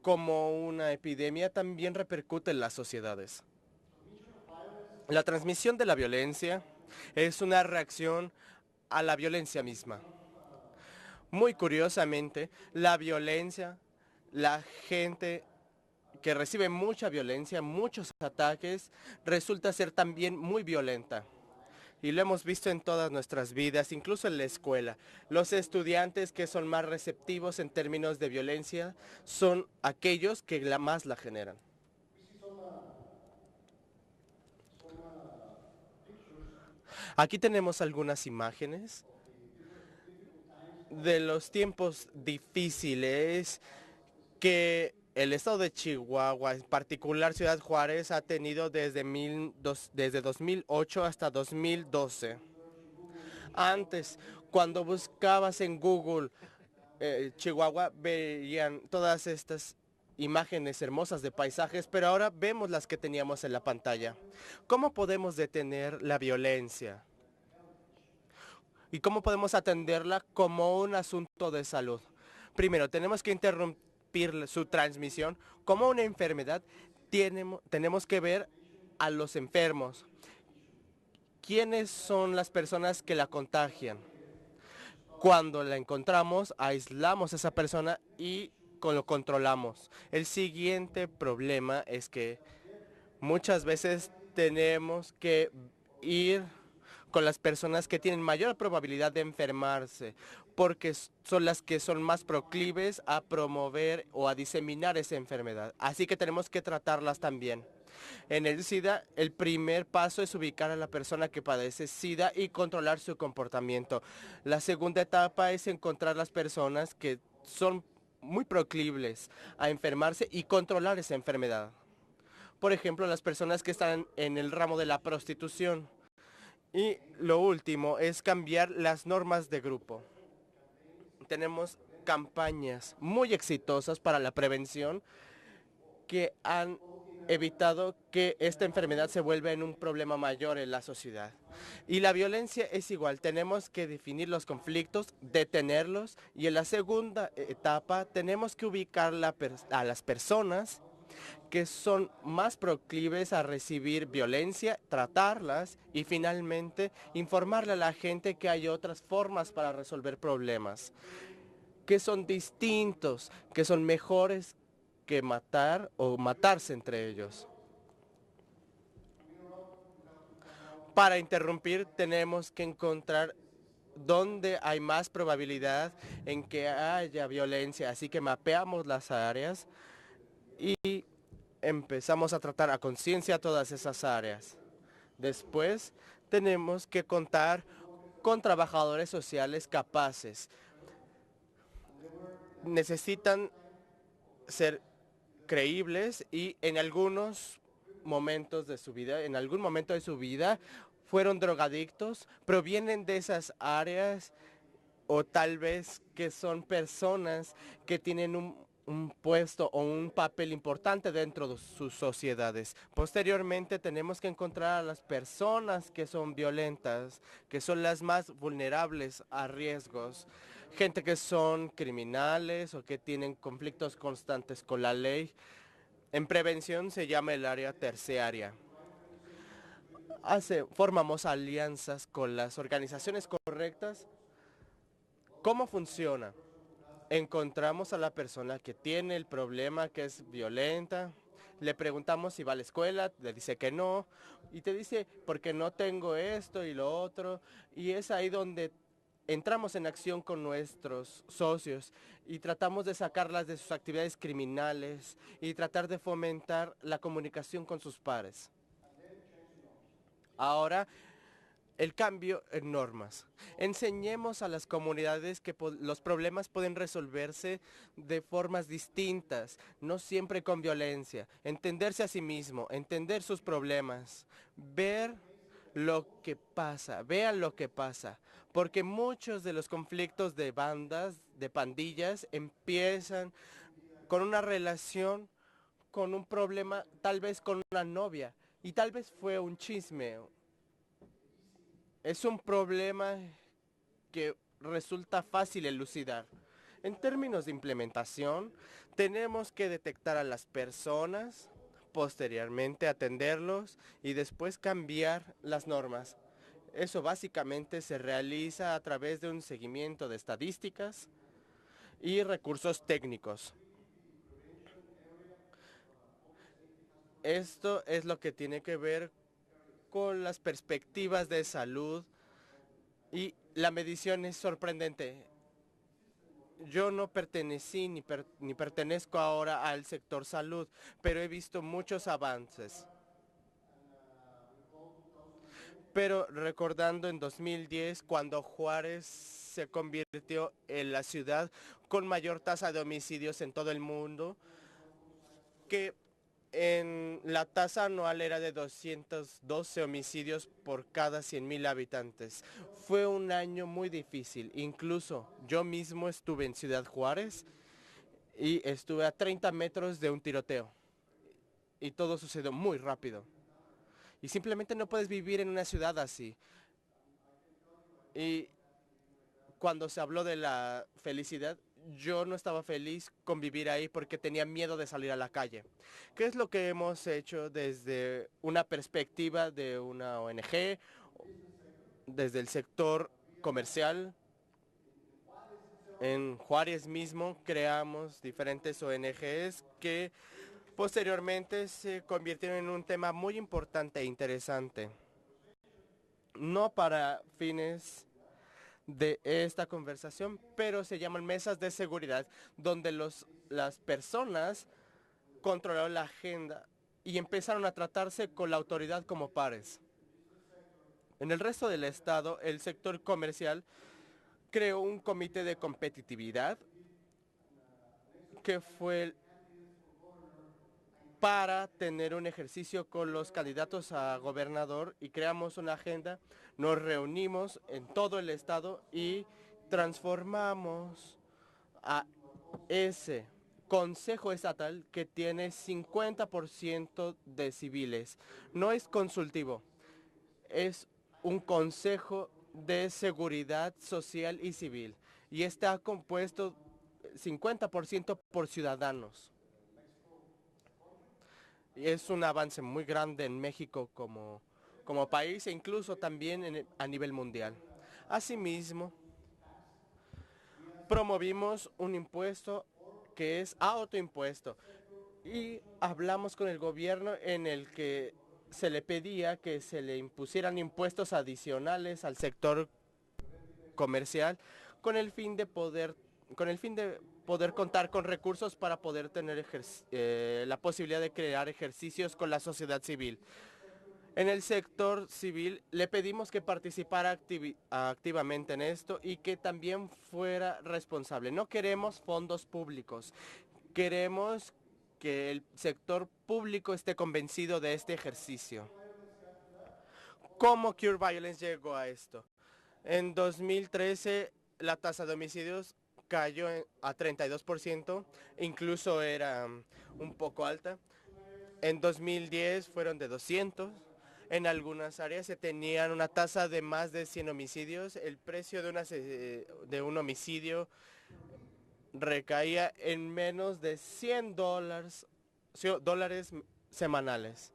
como una epidemia, también repercute en las sociedades. La transmisión de la violencia es una reacción a la violencia misma. Muy curiosamente, la violencia, la gente que recibe mucha violencia, muchos ataques, resulta ser también muy violenta. Y lo hemos visto en todas nuestras vidas, incluso en la escuela. Los estudiantes que son más receptivos en términos de violencia son aquellos que más la generan. Aquí tenemos algunas imágenes de los tiempos difíciles que el estado de Chihuahua, en particular Ciudad Juárez, ha tenido desde 2008 hasta 2012. Antes, cuando buscabas en Google Chihuahua, veían todas estas imágenes hermosas de paisajes, pero ahora vemos las que teníamos en la pantalla. ¿Cómo podemos detener la violencia? ¿Y cómo podemos atenderla como un asunto de salud? Primero, tenemos que interrumpir su transmisión. Como una enfermedad, tenemos que ver a los enfermos. ¿Quiénes son las personas que la contagian? Cuando la encontramos, aislamos a esa persona y lo controlamos. El siguiente problema es que muchas veces tenemos que ir con las personas que tienen mayor probabilidad de enfermarse, porque son las que son más proclives a promover o a diseminar esa enfermedad. Así que tenemos que tratarlas también. En el SIDA, el primer paso es ubicar a la persona que padece SIDA y controlar su comportamiento. La segunda etapa es encontrar las personas que son muy proclives a enfermarse y controlar esa enfermedad. Por ejemplo, las personas que están en el ramo de la prostitución. Y lo último es cambiar las normas de grupo. Tenemos campañas muy exitosas para la prevención que han evitado que esta enfermedad se vuelva en un problema mayor en la sociedad. Y la violencia es igual, tenemos que definir los conflictos, detenerlos y en la segunda etapa tenemos que ubicar a las personas que son más proclives a recibir violencia, tratarlas y finalmente informarle a la gente que hay otras formas para resolver problemas, que son distintos, que son mejores que matar o matarse entre ellos. Para interrumpir tenemos que encontrar dónde hay más probabilidad en que haya violencia, así que mapeamos las áreas y empezamos a tratar a conciencia todas esas áreas. Después tenemos que contar con trabajadores sociales capaces. Necesitan ser creíbles y en algunos momentos de su vida, en algún momento de su vida, fueron drogadictos, provienen de esas áreas o tal vez que son personas que tienen un puesto o un papel importante dentro de sus sociedades. Posteriormente tenemos que encontrar a las personas que son violentas, que son las más vulnerables a riesgos, gente que son criminales o que tienen conflictos constantes con la ley. En prevención se llama el área terciaria. Formamos alianzas con las organizaciones correctas. ¿Cómo funciona? Encontramos a la persona que tiene el problema, que es violenta, le preguntamos si va a la escuela, le dice que no, y te dice, porque no tengo esto y lo otro, y es ahí donde entramos en acción con nuestros socios y tratamos de sacarlas de sus actividades criminales y tratar de fomentar la comunicación con sus pares. Ahora, el cambio en normas. Enseñemos a las comunidades que los problemas pueden resolverse de formas distintas, no siempre con violencia. Entenderse a sí mismo, entender sus problemas, ver lo que pasa, vean lo que pasa. Porque muchos de los conflictos de bandas, de pandillas, empiezan con una relación, con un problema, tal vez con una novia, y tal vez fue un chisme. Es un problema que resulta fácil elucidar. En términos de implementación, tenemos que detectar a las personas, posteriormente atenderlos y después cambiar las normas. Eso básicamente se realiza a través de un seguimiento de estadísticas y recursos técnicos. Esto es lo que tiene que ver con las perspectivas de salud y la medición es sorprendente. Yo no pertenecí ni pertenezco ahora al sector salud, pero he visto muchos avances. Pero recordando en 2010, cuando Juárez se convirtió en la ciudad con mayor tasa de homicidios en todo el mundo, que la tasa anual era de 212 homicidios por cada 100,000 habitantes. Fue un año muy difícil. Incluso yo mismo estuve en Ciudad Juárez y estuve a 30 metros de un tiroteo. Y todo sucedió muy rápido. Y simplemente no puedes vivir en una ciudad así. Y cuando se habló de la felicidad, yo no estaba feliz con vivir ahí porque tenía miedo de salir a la calle. ¿Qué es lo que hemos hecho desde una perspectiva de una ONG, desde el sector comercial? En Juárez mismo creamos diferentes ONGs que posteriormente se convirtieron en un tema muy importante e interesante. No para fines de esta conversación, pero se llaman mesas de seguridad, donde las personas controlaron la agenda y empezaron a tratarse con la autoridad como pares. En el resto del estado, el sector comercial creó un comité de competitividad que fue para tener un ejercicio con los candidatos a gobernador y creamos una agenda, nos reunimos en todo el estado y transformamos a ese Consejo Estatal que tiene 50% de civiles. No es consultivo, es un Consejo de Seguridad Social y Civil y está compuesto 50% por ciudadanos. Y es un avance muy grande en México como país e incluso también a nivel mundial. Asimismo, promovimos un impuesto que es autoimpuesto y hablamos con el gobierno en el que se le pedía que se le impusieran impuestos adicionales al sector comercial con el fin de poder contar con recursos para poder tener la posibilidad de crear ejercicios con la sociedad civil. En el sector civil le pedimos que participara activamente en esto y que también fuera responsable. No queremos fondos públicos, queremos que el sector público esté convencido de este ejercicio. ¿Cómo Cure Violence llegó a esto? En 2013 la tasa de homicidios cayó a 32%, incluso era un poco alta. En 2010 fueron de 200. En algunas áreas se tenían una tasa de más de 100 homicidios. El precio de un homicidio recaía en menos de $100 semanales.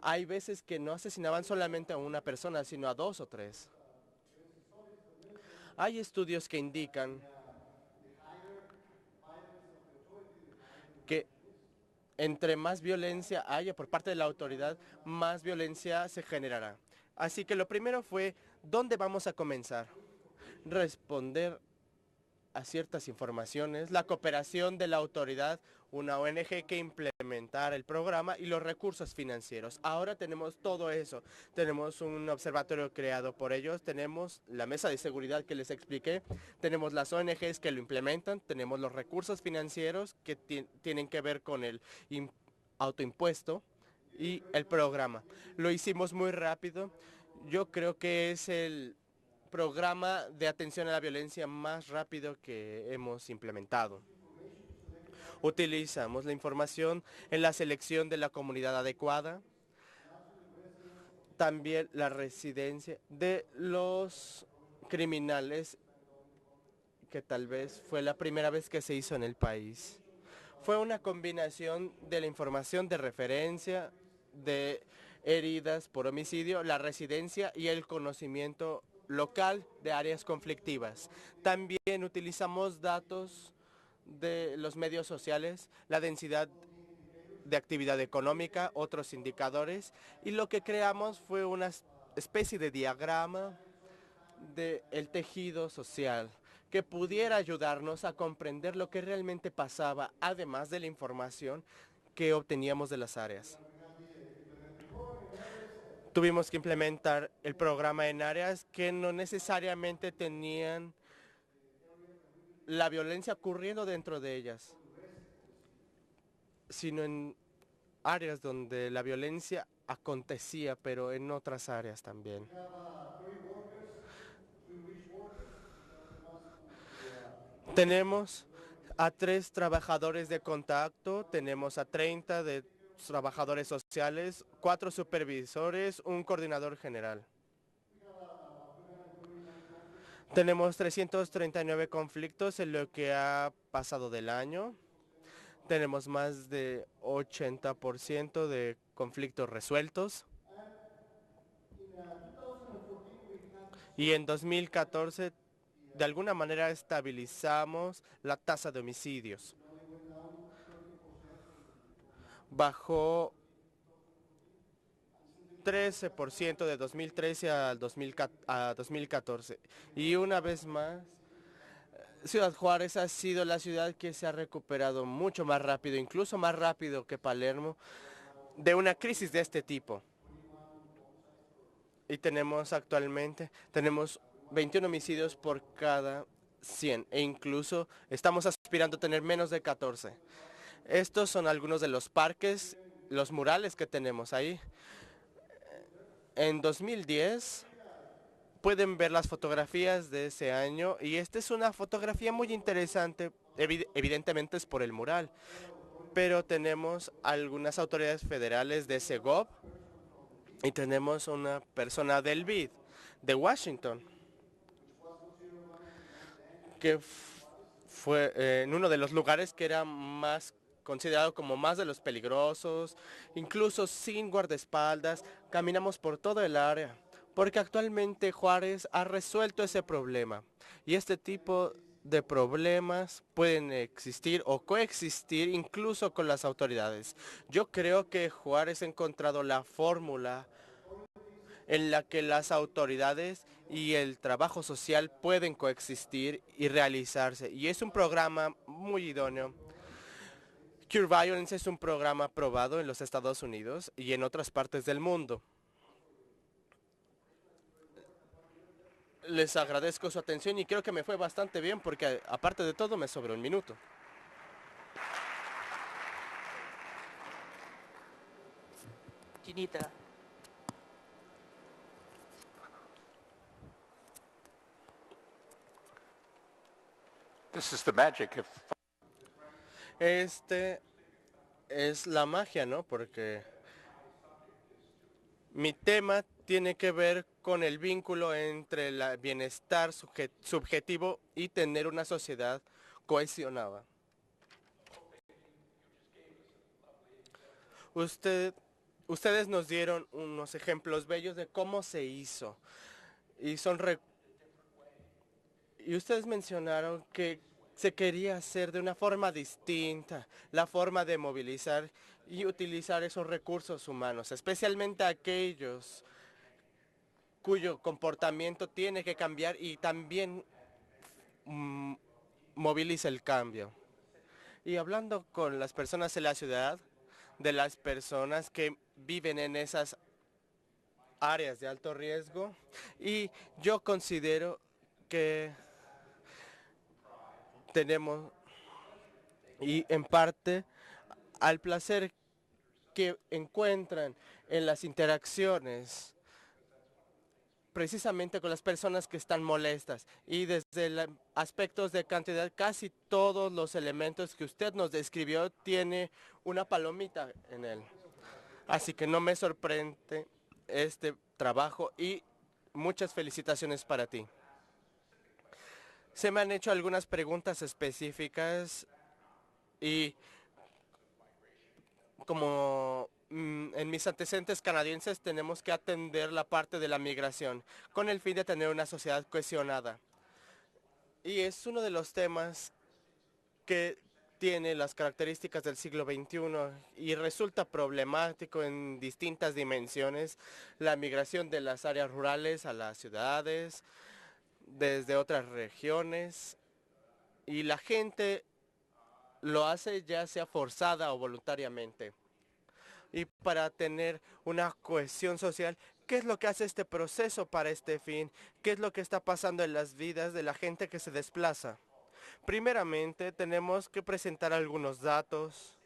Hay veces que no asesinaban solamente a una persona, sino a 2 o 3. Hay estudios que indican que entre más violencia haya por parte de la autoridad, más violencia se generará. Así que lo primero fue, ¿dónde vamos a comenzar? Responder a ciertas informaciones, la cooperación de la autoridad, una ONG que implementara el programa y los recursos financieros. Ahora tenemos todo eso. Tenemos un observatorio creado por ellos, tenemos la mesa de seguridad que les expliqué, tenemos las ONGs que lo implementan, tenemos los recursos financieros que tienen que ver con el autoimpuesto y el programa. Lo hicimos muy rápido. Yo creo que es el programa de atención a la violencia más rápido que hemos implementado. Utilizamos la información en la selección de la comunidad adecuada, también la residencia de los criminales, que tal vez fue la primera vez que se hizo en el país. Fue una combinación de la información de referencia, de heridas por homicidio, la residencia y el conocimiento local de áreas conflictivas. También utilizamos datos de los medios sociales, la densidad de actividad económica, otros indicadores, y lo que creamos fue una especie de diagrama del tejido social que pudiera ayudarnos a comprender lo que realmente pasaba, además de la información que obteníamos de las áreas. Tuvimos que implementar el programa en áreas que no necesariamente tenían la violencia ocurriendo dentro de ellas, sino en áreas donde la violencia acontecía, pero en otras áreas también. Tenemos a 3 trabajadores de contacto, tenemos a 30 de trabajadores sociales, 4 supervisores, un coordinador general. Tenemos 339 conflictos en lo que ha pasado del año. Tenemos más de 80% de conflictos resueltos. Y en 2014, de alguna manera, estabilizamos la tasa de homicidios. Bajó 13% de 2013 a 2014. Y una vez más, Ciudad Juárez ha sido la ciudad que se ha recuperado mucho más rápido, incluso más rápido que Palermo. de una crisis de este tipo. Y tenemos 21 homicidios por cada 100 e incluso estamos aspirando a tener menos de 14. Estos son algunos de los parques, los murales que tenemos ahí. En 2010 pueden ver las fotografías de ese año y esta es una fotografía muy interesante, evidentemente es por el mural, pero tenemos algunas autoridades federales de Segov y tenemos una persona del BID de Washington que fue en uno de los lugares que era más considerado como más de los peligrosos, incluso sin guardaespaldas, caminamos por todo el área, porque actualmente Juárez ha resuelto ese problema y este tipo de problemas pueden existir o coexistir incluso con las autoridades. Yo creo que Juárez ha encontrado la fórmula en la que las autoridades y el trabajo social pueden coexistir y realizarse. Y es un programa muy idóneo. Cure Violence es un programa aprobado en los Estados Unidos y en otras partes del mundo. Les agradezco su atención y creo que me fue bastante bien porque aparte de todo me sobró un minuto. Ginita. This is the magic of Este es la magia, ¿no? Porque mi tema tiene que ver con el vínculo entre el bienestar subjetivo y tener una sociedad cohesionada. Ustedes nos dieron unos ejemplos bellos de cómo se hizo. Y ustedes mencionaron que se quería hacer de una forma distinta, la forma de movilizar y utilizar esos recursos humanos, especialmente aquellos cuyo comportamiento tiene que cambiar y también moviliza el cambio. Y hablando con las personas en la ciudad, de las personas que viven en esas áreas de alto riesgo, y yo considero que tenemos, y en parte, al placer que encuentran en las interacciones precisamente con las personas que están molestas y desde aspectos de cantidad, casi todos los elementos que usted nos describió tiene una palomita en él. Así que no me sorprende este trabajo y muchas felicitaciones para ti. Se me han hecho algunas preguntas específicas y como en mis antecedentes canadienses tenemos que atender la parte de la migración con el fin de tener una sociedad cohesionada. Y es uno de los temas que tiene las características del siglo XXI y resulta problemático en distintas dimensiones, la migración de las áreas rurales a las ciudades, desde otras regiones, y la gente lo hace ya sea forzada o voluntariamente. Y para tener una cohesión social, ¿qué es lo que hace este proceso para este fin? ¿Qué es lo que está pasando en las vidas de la gente que se desplaza? Primeramente, tenemos que presentar algunos datos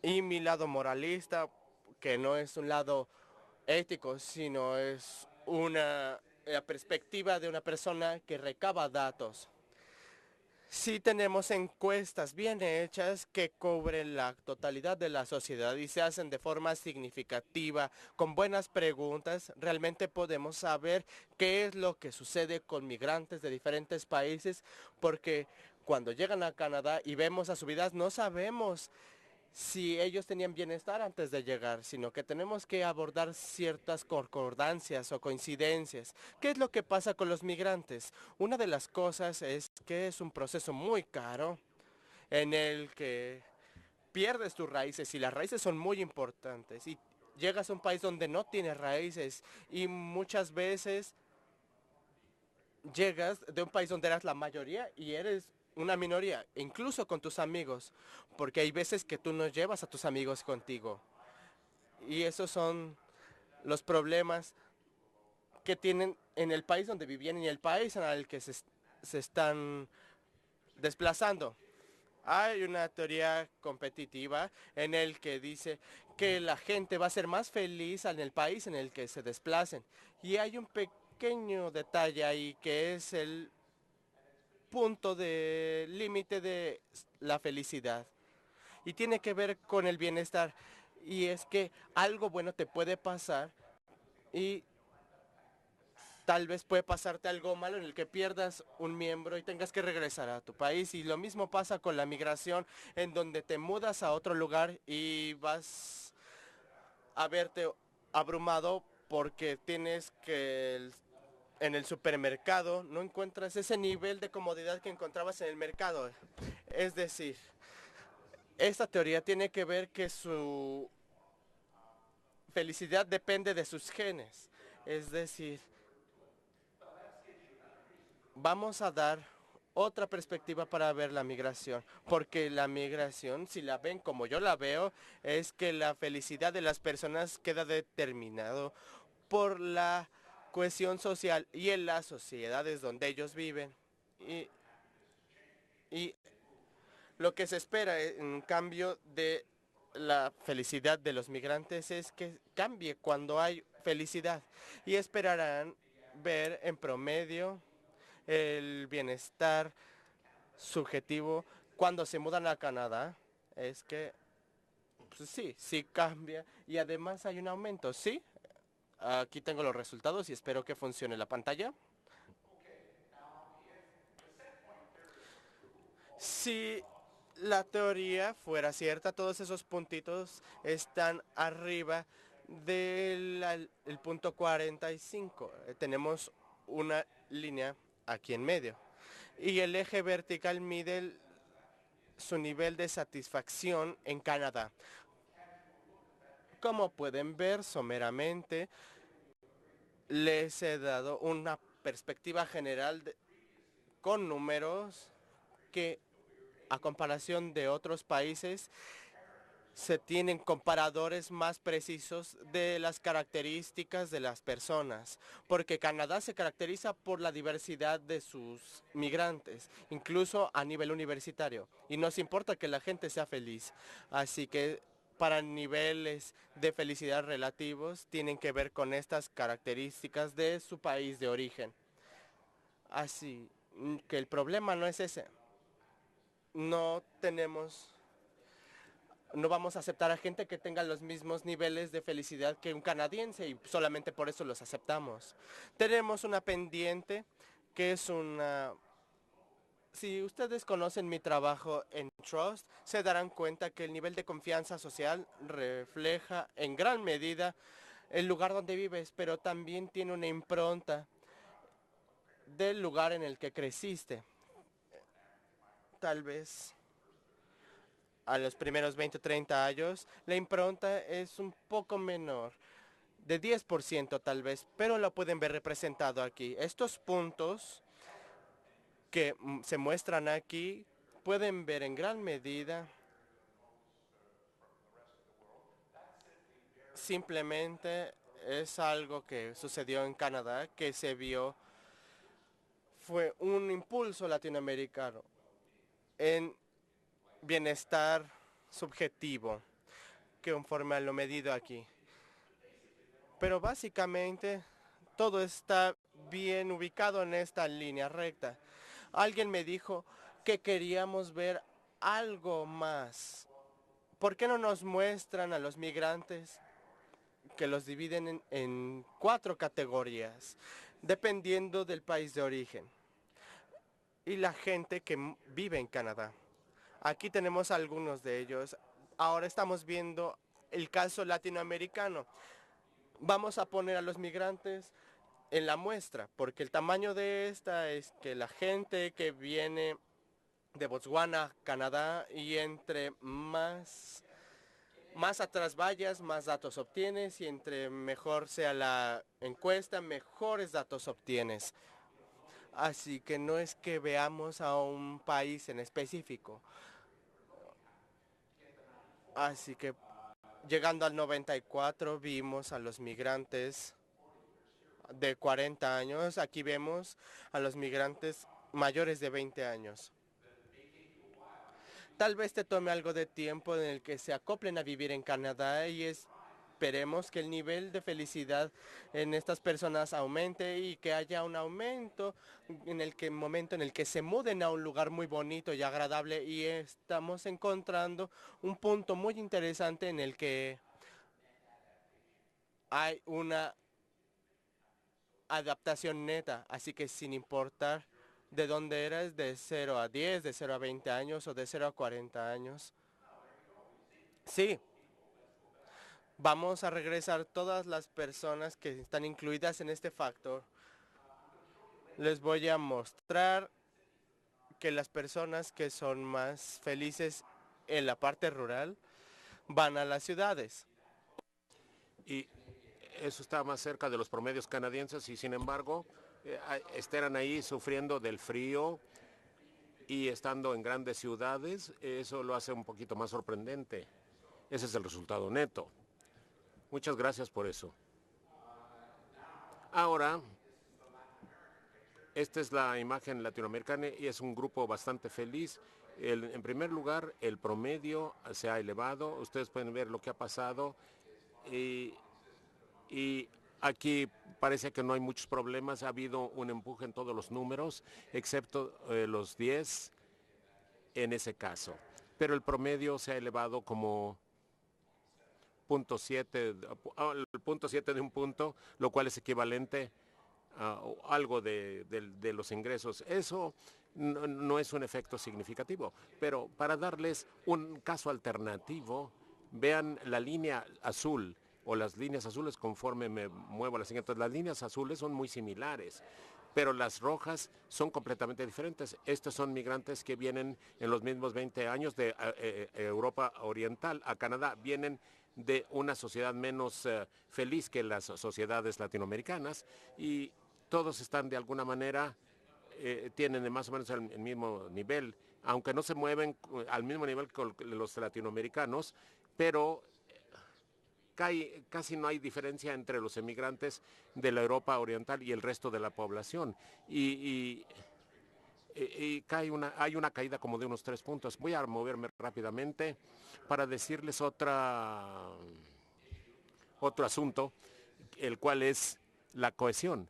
y mi lado moralista, que no es un lado ético, sino es la perspectiva de una persona que recaba datos. Sí tenemos encuestas bien hechas que cubren la totalidad de la sociedad y se hacen de forma significativa, con buenas preguntas. Realmente podemos saber qué es lo que sucede con migrantes de diferentes países, porque cuando llegan a Canadá y vemos a sus vidas, no sabemos si ellos tenían bienestar antes de llegar, sino que tenemos que abordar ciertas concordancias o coincidencias. ¿Qué es lo que pasa con los migrantes? Una de las cosas es que es un proceso muy caro en el que pierdes tus raíces y las raíces son muy importantes y llegas a un país donde no tienes raíces y muchas veces llegas de un país donde eras la mayoría y eres una minoría, incluso con tus amigos, porque hay veces que tú no llevas a tus amigos contigo. Y esos son los problemas que tienen en el país donde vivían y en el país en el que se están desplazando. Hay una teoría competitiva en el que dice que la gente va a ser más feliz en el país en el que se desplacen. Y hay un pequeño detalle ahí que es el punto de límite de la felicidad. Y tiene que ver con el bienestar. Y es que algo bueno te puede pasar y tal vez puede pasarte algo malo en el que pierdas un miembro y tengas que regresar a tu país. Y lo mismo pasa con la migración, en donde te mudas a otro lugar y vas a verte abrumado porque tienes que en el supermercado no encuentras ese nivel de comodidad que encontrabas en el mercado. Es decir, esta teoría tiene que ver que su felicidad depende de sus genes. Es decir, vamos a dar otra perspectiva para ver la migración, porque la migración, si la ven como yo la veo, es que la felicidad de las personas queda determinado por la cohesión social y en las sociedades donde ellos viven. Y lo que se espera en cambio de la felicidad de los migrantes es que cambie cuando hay felicidad y esperarán ver en promedio el bienestar subjetivo cuando se mudan a Canadá. Es que pues sí cambia y además hay un aumento, sí. Aquí tengo los resultados y espero que funcione la pantalla. Si la teoría fuera cierta, todos esos puntitos están arriba del el punto 45. Tenemos una línea aquí en medio. Y el eje vertical mide su nivel de satisfacción en Canadá. Como pueden ver someramente, les he dado una perspectiva general con números que a comparación de otros países se tienen comparadores más precisos de las características de las personas, porque Canadá se caracteriza por la diversidad de sus migrantes, incluso a nivel universitario, y nos importa que la gente sea feliz. Así que para niveles de felicidad relativos tienen que ver con estas características de su país de origen. Así que el problema no es ese. No vamos a aceptar a gente que tenga los mismos niveles de felicidad que un canadiense y solamente por eso los aceptamos. Tenemos una pendiente que es una... Si ustedes conocen mi trabajo en Trust, se darán cuenta que el nivel de confianza social refleja en gran medida el lugar donde vives, pero también tiene una impronta del lugar en el que creciste. Tal vez a los primeros 20 o 30 años, la impronta es un poco menor, de 10% tal vez, pero lo pueden ver representado aquí. Estos puntos que se muestran aquí pueden ver en gran medida simplemente es algo que sucedió en Canadá, que se vio, fue un impulso latinoamericano en bienestar subjetivo, que conforme a lo medido aquí. Pero básicamente todo está bien ubicado en esta línea recta. Alguien me dijo que queríamos ver algo más. ¿Por qué no nos muestran a los migrantes que los dividen en 4 categorías, dependiendo del país de origen? Y la gente que vive en Canadá. Aquí tenemos algunos de ellos. Ahora estamos viendo el caso latinoamericano. Vamos a poner a los migrantes en la muestra, porque el tamaño de esta es que la gente que viene de Botswana, Canadá, y entre más atrás vayas, más datos obtienes, y entre mejor sea la encuesta, mejores datos obtienes. Así que no es que veamos a un país en específico. Así que Llegando al 94 vimos a los migrantes de 40 años. Aquí vemos a los migrantes mayores de 20 años. Tal vez te tome algo de tiempo en el que se acoplen a vivir en Canadá y esperemos que el nivel de felicidad en estas personas aumente y que haya un aumento en el momento en el que se muden a un lugar muy bonito y agradable, y estamos encontrando un punto muy interesante en el que hay una adaptación neta, así que sin importar de dónde eres, de 0 a 10, de 0 a 20 años o de 0 a 40 años. Sí, vamos a regresar todas las personas que están incluidas en este factor. Les voy a mostrar que las personas que son más felices en la parte rural van a las ciudades. Y eso está más cerca de los promedios canadienses y sin embargo estarán ahí sufriendo del frío y estando en grandes ciudades, eso lo hace un poquito más sorprendente. Ese es el resultado neto. Muchas gracias por eso. Ahora, esta es la imagen latinoamericana y es un grupo bastante feliz. En primer lugar, el promedio se ha elevado. Ustedes pueden ver lo que ha pasado. Y aquí parece que no hay muchos problemas. Ha habido un empuje en todos los números, excepto los 10 en ese caso. Pero el promedio se ha elevado como 0.7 de un punto, lo cual es equivalente a algo de los ingresos. Eso no es un efecto significativo, pero para darles un caso alternativo, vean la línea azul o las líneas azules conforme me muevo a la siguiente. Las líneas azules son muy similares, pero las rojas son completamente diferentes. Estos son migrantes que vienen en los mismos 20 años de Europa Oriental a Canadá. Vienen de una sociedad menos feliz que las sociedades latinoamericanas y todos están de alguna manera, tienen más o menos el mismo nivel, aunque no se mueven al mismo nivel que los latinoamericanos, pero casi no hay diferencia entre los emigrantes de la Europa Oriental y el resto de la población. Y hay una caída como de unos 3 puntos. Voy a moverme rápidamente para decirles otro asunto, el cual es la cohesión,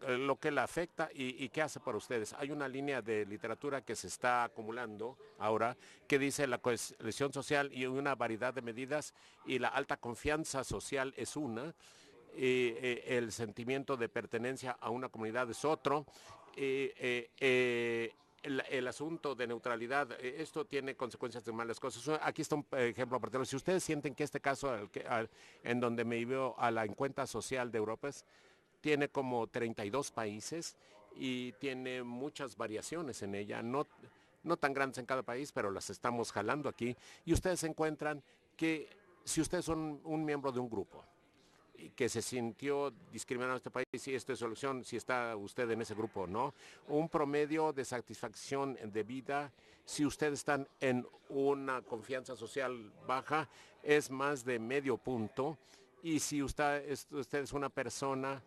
lo que la afecta y qué hace para ustedes. Hay una línea de literatura que se está acumulando ahora que dice la cohesión social y una variedad de medidas, y la alta confianza social es una, el sentimiento de pertenencia a una comunidad es otro, el asunto de neutralidad, esto tiene consecuencias de malas cosas. Aquí está un ejemplo particular. Si ustedes sienten que este caso en donde me veo a la encuesta social de Europa tiene como 32 países y tiene muchas variaciones en ella, no tan grandes en cada país, pero las estamos jalando aquí. Y ustedes encuentran que si ustedes son un miembro de un grupo y que se sintió discriminado en este país, y esto es solución, si está usted en ese grupo o no, un promedio de satisfacción de vida, si ustedes están en una confianza social baja, es más de medio punto, y si usted es una persona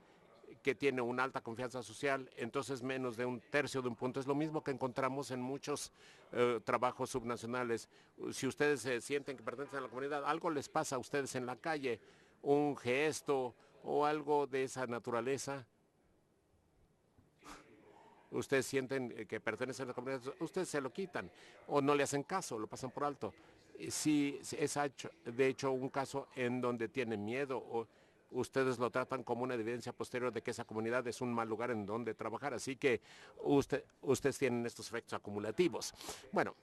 que tiene una alta confianza social, entonces menos de un tercio de un punto. Es lo mismo que encontramos en muchos trabajos subnacionales. Si ustedes se sienten que pertenecen a la comunidad, algo les pasa a ustedes en la calle, un gesto o algo de esa naturaleza, ustedes sienten que pertenecen a la comunidad, ustedes se lo quitan o no le hacen caso, lo pasan por alto. Si es de hecho un caso en donde tienen miedo o ustedes lo tratan como una evidencia posterior de que esa comunidad es un mal lugar en donde trabajar. Así que ustedes tienen estos efectos acumulativos. Bueno,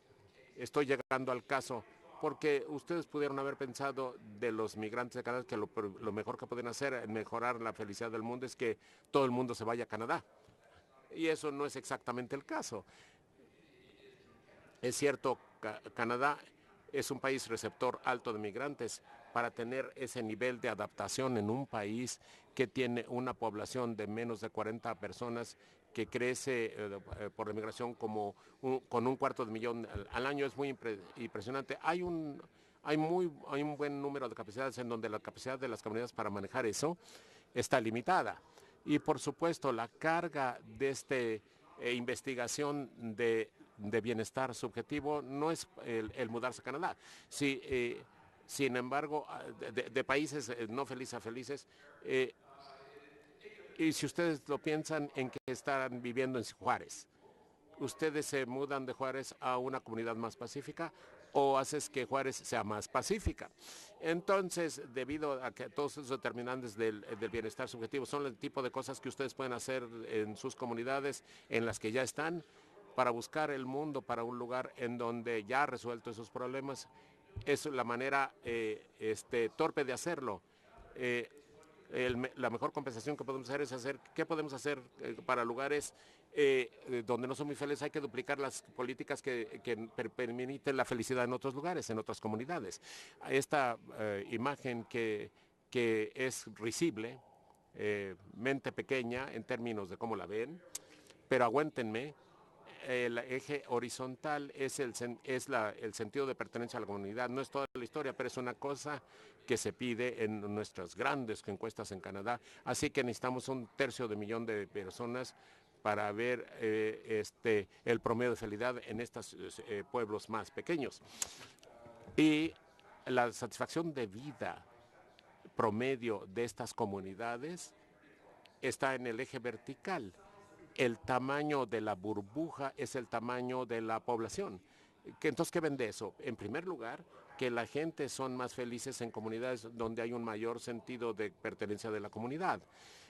estoy llegando al caso porque ustedes pudieron haber pensado de los migrantes de Canadá que lo mejor que pueden hacer en mejorar la felicidad del mundo es que todo el mundo se vaya a Canadá. Y eso no es exactamente el caso. Es cierto, Canadá es un país receptor alto de migrantes. Para tener ese nivel de adaptación en un país que tiene una población de menos de 40 personas, que crece por la migración como con 1/4 de millón al año, es muy impresionante. Hay Hay un buen número de capacidades en donde la capacidad de las comunidades para manejar eso está limitada. Y por supuesto, la carga de esta investigación de bienestar subjetivo no es el mudarse a Canadá. Sin embargo, de países no felices a felices, y si ustedes lo piensan en que están viviendo en Juárez, ustedes se mudan de Juárez a una comunidad más pacífica o haces que Juárez sea más pacífica. Entonces, debido a que todos esos determinantes del bienestar subjetivo son el tipo de cosas que ustedes pueden hacer en sus comunidades en las que ya están para buscar el mundo para un lugar en donde ya ha resuelto esos problemas, es la manera torpe de hacerlo. La mejor compensación que podemos hacer es ¿qué podemos hacer para lugares donde no son muy felices? Hay que duplicar las políticas que permiten la felicidad en otros lugares, en otras comunidades. Esta imagen que es risible, mente pequeña en términos de cómo la ven, pero aguántenme. El eje horizontal es el sentido de pertenencia a la comunidad. No es toda la historia, pero es una cosa que se pide en nuestras grandes encuestas en Canadá. Así que necesitamos 1/3 de personas para ver el promedio de felicidad en estos pueblos más pequeños. Y la satisfacción de vida promedio de estas comunidades está en el eje vertical. El tamaño de la burbuja es el tamaño de la población. Entonces, ¿qué vende eso? En primer lugar, que la gente son más felices en comunidades donde hay un mayor sentido de pertenencia de la comunidad.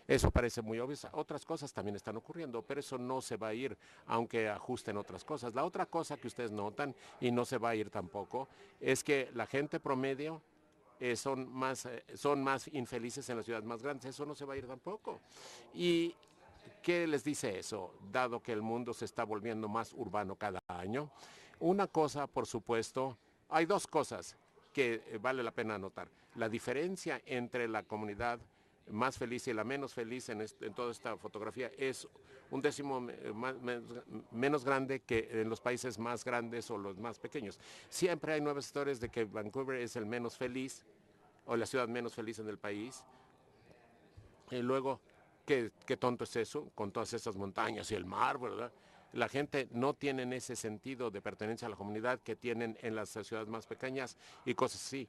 Eso parece muy obvio. Otras cosas también están ocurriendo, pero eso no se va a ir aunque ajusten otras cosas. La otra cosa que ustedes notan, y no se va a ir tampoco, es que la gente promedio son más infelices en las ciudades más grandes. Eso no se va a ir tampoco. Y ¿qué les dice eso, dado que el mundo se está volviendo más urbano cada año? Una cosa, por supuesto, hay dos cosas que vale la pena anotar. La diferencia entre la comunidad más feliz y la menos feliz en toda esta fotografía es 1/10 menos grande que en los países más grandes o los más pequeños. Siempre hay nuevas historias de que Vancouver es el menos feliz o la ciudad menos feliz en el país. Y luego, ¿qué tonto es eso? Con todas esas montañas y el mar, ¿verdad? La gente no tiene ese sentido de pertenencia a la comunidad que tienen en las ciudades más pequeñas y cosas así.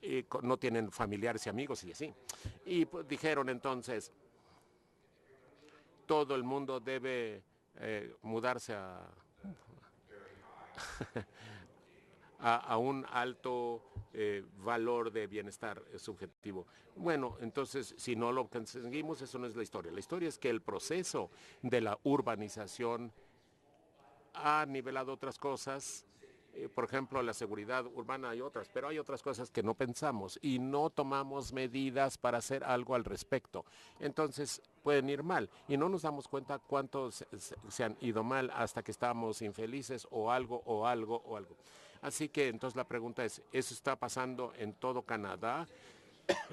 Y no tienen familiares y amigos y así. Y pues, dijeron entonces, todo el mundo debe mudarse a un alto valor de bienestar subjetivo. Bueno, entonces, si no lo conseguimos, eso no es la historia. La historia es que el proceso de la urbanización ha nivelado otras cosas, por ejemplo, la seguridad urbana y otras, pero hay otras cosas que no pensamos y no tomamos medidas para hacer algo al respecto. Entonces, pueden ir mal y no nos damos cuenta cuántos se han ido mal hasta que estamos infelices o algo. Así que entonces la pregunta es, ¿eso está pasando en todo Canadá?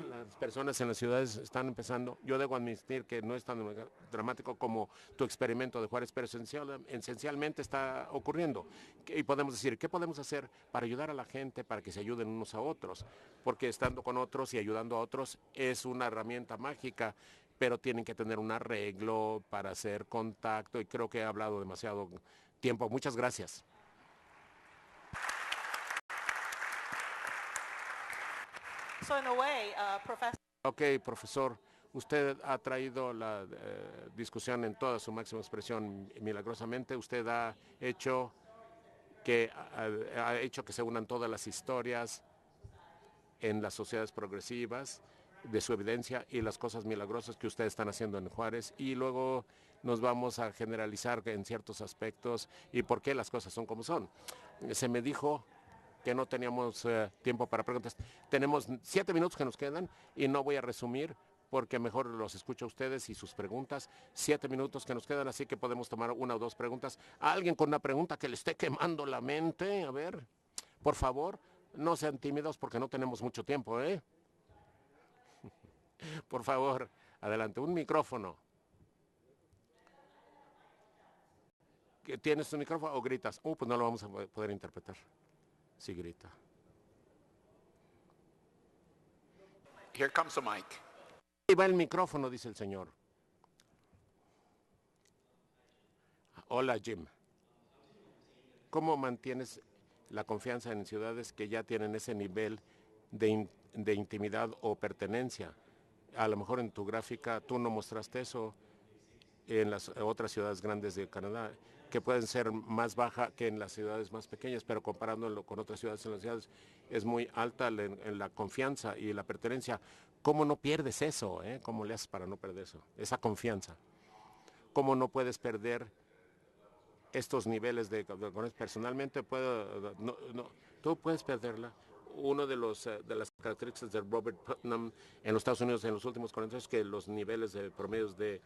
Las personas en las ciudades están empezando, yo debo admitir que no es tan dramático como tu experimento de Juárez, pero esencialmente está ocurriendo. Y podemos decir, ¿qué podemos hacer para ayudar a la gente, para que se ayuden unos a otros? Porque estando con otros y ayudando a otros es una herramienta mágica, pero tienen que tener un arreglo para hacer contacto y creo que he hablado demasiado tiempo. Muchas gracias. So in a way, Professor. Ok, profesor, usted ha traído la discusión en toda su máxima expresión milagrosamente. Usted ha hecho que se unan todas las historias en las sociedades progresivas de su evidencia y las cosas milagrosas que ustedes están haciendo en Juárez, y luego nos vamos a generalizar en ciertos aspectos y por qué las cosas son como son. Se me dijo que no teníamos tiempo para preguntas. Tenemos 7 minutos que nos quedan y no voy a resumir porque mejor los escucho a ustedes y sus preguntas. 7 minutos que nos quedan, así que podemos tomar 1 o 2 preguntas. ¿Alguien con una pregunta que le esté quemando la mente? A ver, por favor, no sean tímidos porque no tenemos mucho tiempo, ¿eh? Por favor, adelante, un micrófono. ¿Tienes un micrófono o gritas? Pues no lo vamos a poder interpretar. Sí, grita. Here comes the mic. Ahí va el micrófono, dice el señor. Hola, Jim. ¿Cómo mantienes la confianza en ciudades que ya tienen ese nivel de intimidad o pertenencia? A lo mejor en tu gráfica tú no mostraste eso en las otras ciudades grandes de Canadá, que pueden ser más baja que en las ciudades más pequeñas, pero comparándolo con otras ciudades, en las ciudades es muy alta en la confianza y la pertenencia. ¿Cómo no pierdes eso? ¿Cómo le haces para no perder eso? Esa confianza. ¿Cómo no puedes perder estos niveles de personalmente tú puedes perderla? Uno de las características de Robert Putnam en los Estados Unidos en los últimos 40 años es que los niveles de promedios de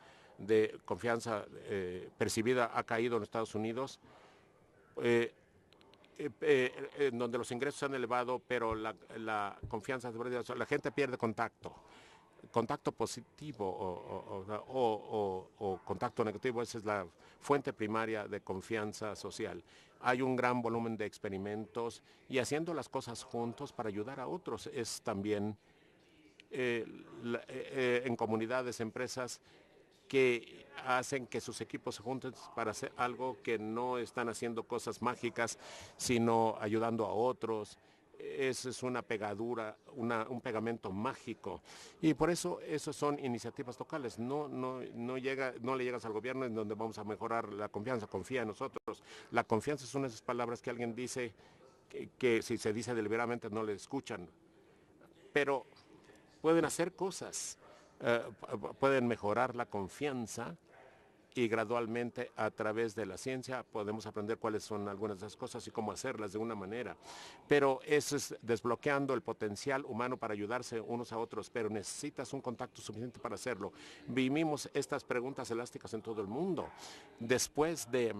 confianza percibida ha caído en Estados Unidos, donde los ingresos se han elevado, pero la confianza, la gente pierde contacto positivo o contacto negativo. Esa es la fuente primaria de confianza social. Hay un gran volumen de experimentos y haciendo las cosas juntos para ayudar a otros es también en comunidades, empresas que hacen que sus equipos se junten para hacer algo, que no están haciendo cosas mágicas, sino ayudando a otros. Eso es una pegadura, un pegamento mágico. Y por eso, esas son iniciativas locales. No le llegas al gobierno en donde vamos a mejorar la confianza. Confía en nosotros. La confianza es una de esas palabras que alguien dice que si se dice deliberadamente no le escuchan. Pero pueden hacer cosas. Pueden mejorar la confianza y gradualmente a través de la ciencia podemos aprender cuáles son algunas de esas cosas y cómo hacerlas de una manera. Pero eso es desbloqueando el potencial humano para ayudarse unos a otros, pero necesitas un contacto suficiente para hacerlo. Vivimos estas preguntas elásticas en todo el mundo. Después de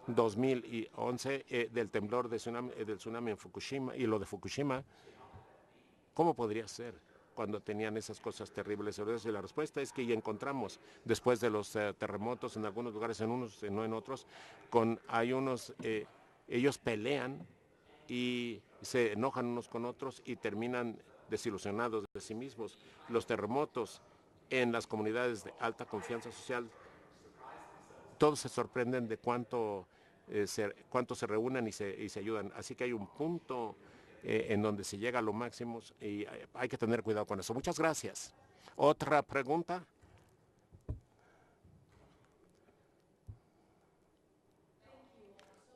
2011, del temblor del tsunami en Fukushima y lo de Fukushima, ¿cómo podría ser cuando tenían esas cosas terribles? Y la respuesta es que ya encontramos, después de los terremotos en algunos lugares, en unos, no en otros, ellos pelean y se enojan unos con otros y terminan desilusionados de sí mismos. Los terremotos en las comunidades de alta confianza social, todos se sorprenden de cuánto se reúnen y se ayudan. Así que hay un punto en donde se llega a lo máximo y hay que tener cuidado con eso. Muchas gracias. ¿Otra pregunta?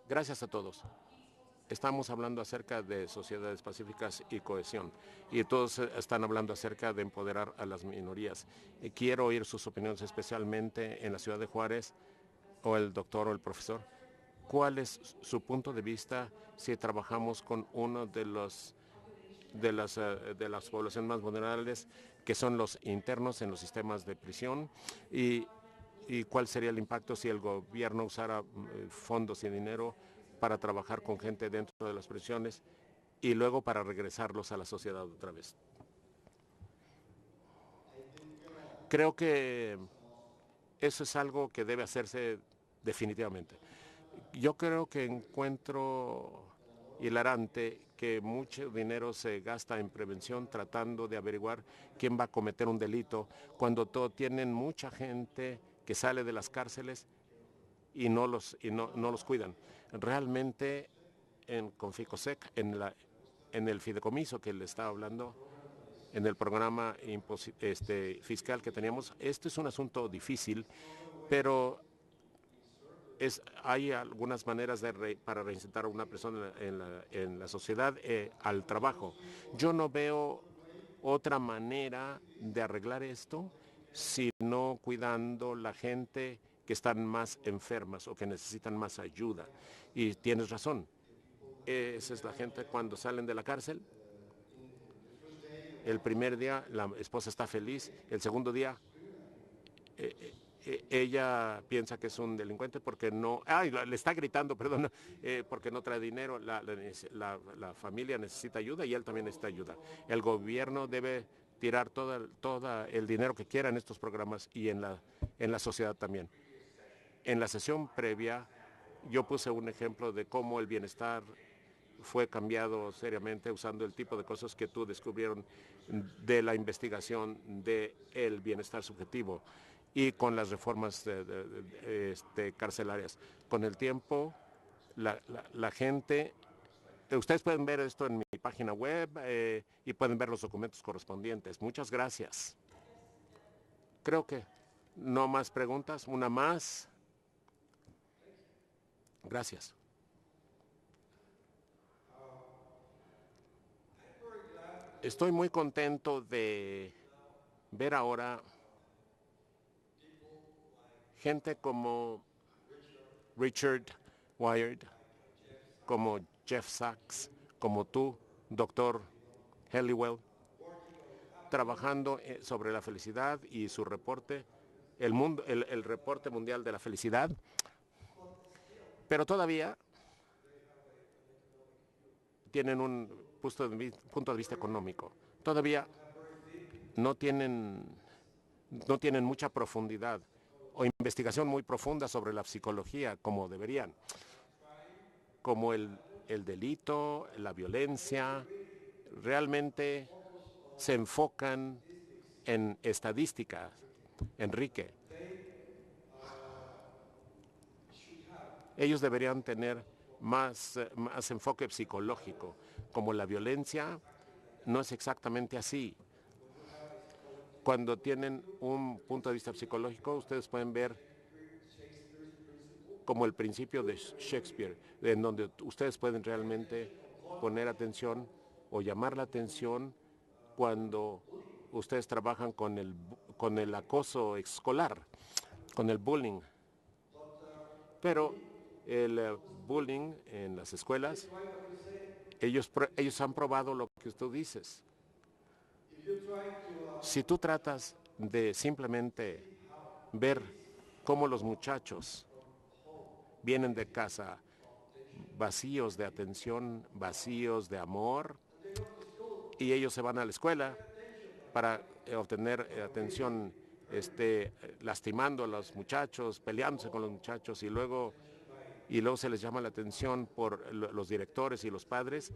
Gracias a todos. Estamos hablando acerca de sociedades pacíficas y cohesión, y todos están hablando acerca de empoderar a las minorías. Quiero oír sus opiniones, especialmente en la ciudad de Juárez, o el doctor o el profesor. ¿Cuál es su punto de vista si trabajamos con uno de las poblaciones más vulnerables, que son los internos en los sistemas de prisión? ¿Y cuál sería el impacto si el gobierno usara fondos y dinero para trabajar con gente dentro de las prisiones y luego para regresarlos a la sociedad otra vez? Creo que eso es algo que debe hacerse definitivamente. Yo creo que encuentro hilarante que mucho dinero se gasta en prevención tratando de averiguar quién va a cometer un delito, cuando tienen mucha gente que sale de las cárceles y no los cuidan. Realmente con FICOSEC, en el fideicomiso que le estaba hablando, en el programa fiscal que teníamos, este es un asunto difícil, pero hay algunas maneras para reinsertar a una persona en la sociedad al trabajo. Yo no veo otra manera de arreglar esto sino cuidando la gente que están más enfermas o que necesitan más ayuda. Y tienes razón, esa es la gente cuando salen de la cárcel. El primer día la esposa está feliz, el segundo día ella piensa que es un delincuente porque le está gritando, perdón, porque no trae dinero. La familia necesita ayuda y él también necesita ayuda. El gobierno debe tirar todo el dinero que quiera en estos programas y en la sociedad también. En la sesión previa yo puse un ejemplo de cómo el bienestar fue cambiado seriamente usando el tipo de cosas que tú descubrieron de la investigación del bienestar subjetivo y con las reformas carcelarias. Con el tiempo, la gente, ustedes pueden ver esto en mi página web y pueden ver los documentos correspondientes. Muchas gracias. Creo que no más preguntas. Una más. Gracias. Estoy muy contento de ver ahora gente como Richard Wired, como Jeff Sachs, como tú, doctor Helliwell, trabajando sobre la felicidad y su reporte, el reporte mundial de la felicidad, pero todavía tienen un punto de vista económico. Todavía no tienen mucha profundidad o investigación muy profunda sobre la psicología como deberían, como el delito, la violencia. Realmente se enfocan en estadísticas, Enrique. Ellos deberían tener más enfoque psicológico, como la violencia no es exactamente así. Cuando tienen un punto de vista psicológico, ustedes pueden ver como el principio de Shakespeare, en donde ustedes pueden realmente poner atención o llamar la atención cuando ustedes trabajan con el acoso escolar, con el bullying. Pero el bullying en las escuelas, ellos han probado lo que tú dices. Si tú tratas de simplemente ver cómo los muchachos vienen de casa vacíos de atención, vacíos de amor, y ellos se van a la escuela para obtener atención, lastimando a los muchachos, peleándose con los muchachos, y luego se les llama la atención por los directores y los padres.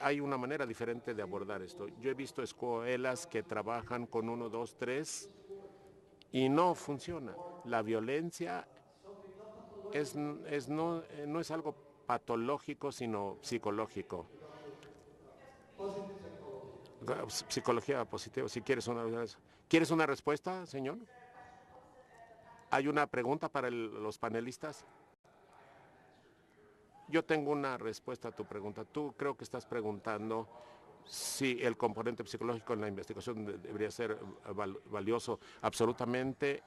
Hay una manera diferente de abordar esto. Yo he visto escuelas que trabajan con 1, 2, 3 y no funciona. La violencia no es algo patológico, sino psicológico. Psicología positiva, si quieres una respuesta, señor. ¿Hay una pregunta para los panelistas? Yo tengo una respuesta a tu pregunta. Tú creo que estás preguntando si el componente psicológico en la investigación debería ser valioso. Absolutamente.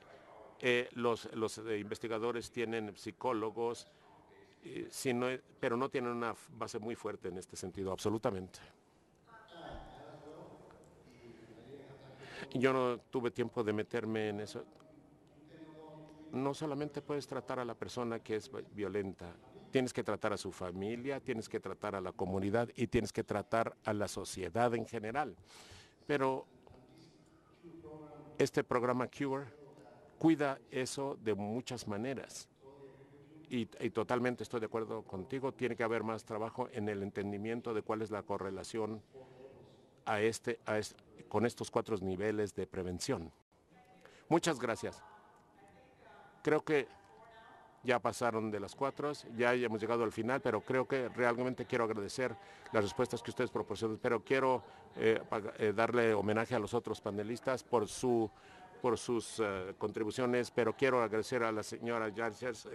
Los investigadores tienen psicólogos, pero no tienen una base muy fuerte en este sentido. Absolutamente. Yo no tuve tiempo de meterme en eso. No solamente puedes tratar a la persona que es violenta, tienes que tratar a su familia, tienes que tratar a la comunidad y tienes que tratar a la sociedad en general. Pero este programa CURE cuida eso de muchas maneras. Y totalmente estoy de acuerdo contigo, tiene que haber más trabajo en el entendimiento de cuál es la correlación con estos 4 niveles de prevención. Muchas gracias. Creo que ya pasaron de las 4, ya hemos llegado al final, pero creo que realmente quiero agradecer las respuestas que ustedes proporcionan, pero quiero darle homenaje a los otros panelistas por sus contribuciones, pero quiero agradecer a la señora Yarchers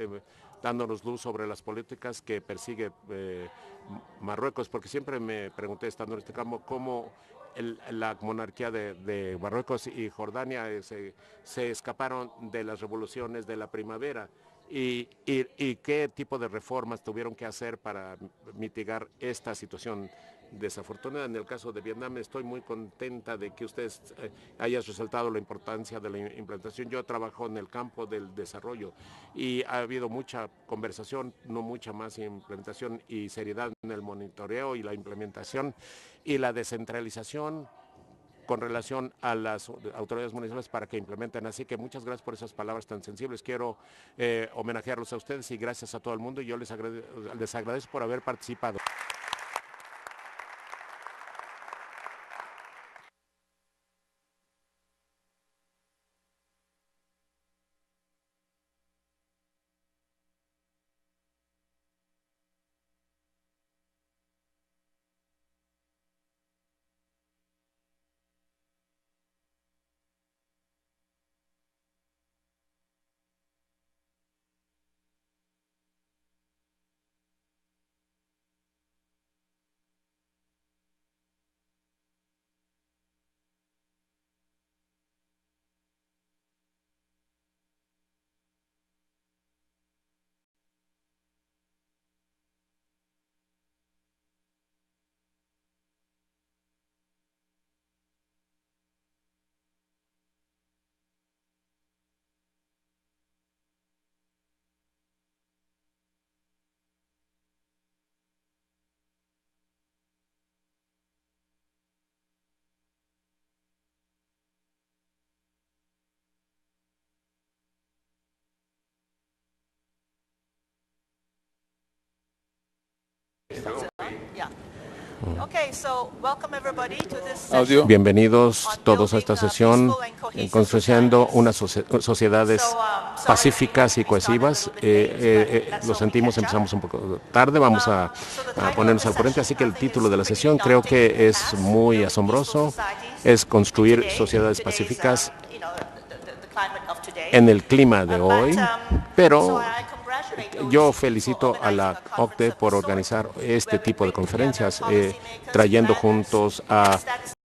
dándonos luz sobre las políticas que persigue Marruecos, porque siempre me pregunté, estando en este campo, cómo la monarquía de Marruecos y Jordania se escaparon de las revoluciones de la primavera y qué tipo de reformas tuvieron que hacer para mitigar esta situación desafortunada. En el caso de Vietnam, estoy muy contenta de que ustedes hayan resaltado la importancia de la implantación. Yo trabajo en el campo del desarrollo y ha habido mucha conversación, no mucha más implementación y seriedad en el monitoreo y la implementación y la descentralización con relación a las autoridades municipales para que implementen. Así que muchas gracias por esas palabras tan sensibles. Quiero homenajearlos a ustedes y gracias a todo el mundo. Y yo les agradezco por haber participado. Yeah. Okay, so welcome everybody to this Audio. Bienvenidos todos a esta sesión en construyendo unas sociedades pacíficas y cohesivas. Lo sentimos, empezamos un poco tarde, vamos a ponernos al corriente, así que el título de la sesión creo que es muy asombroso, es construir sociedades pacíficas en el clima de hoy, pero yo felicito a la OCDE por organizar este tipo de conferencias, trayendo juntos a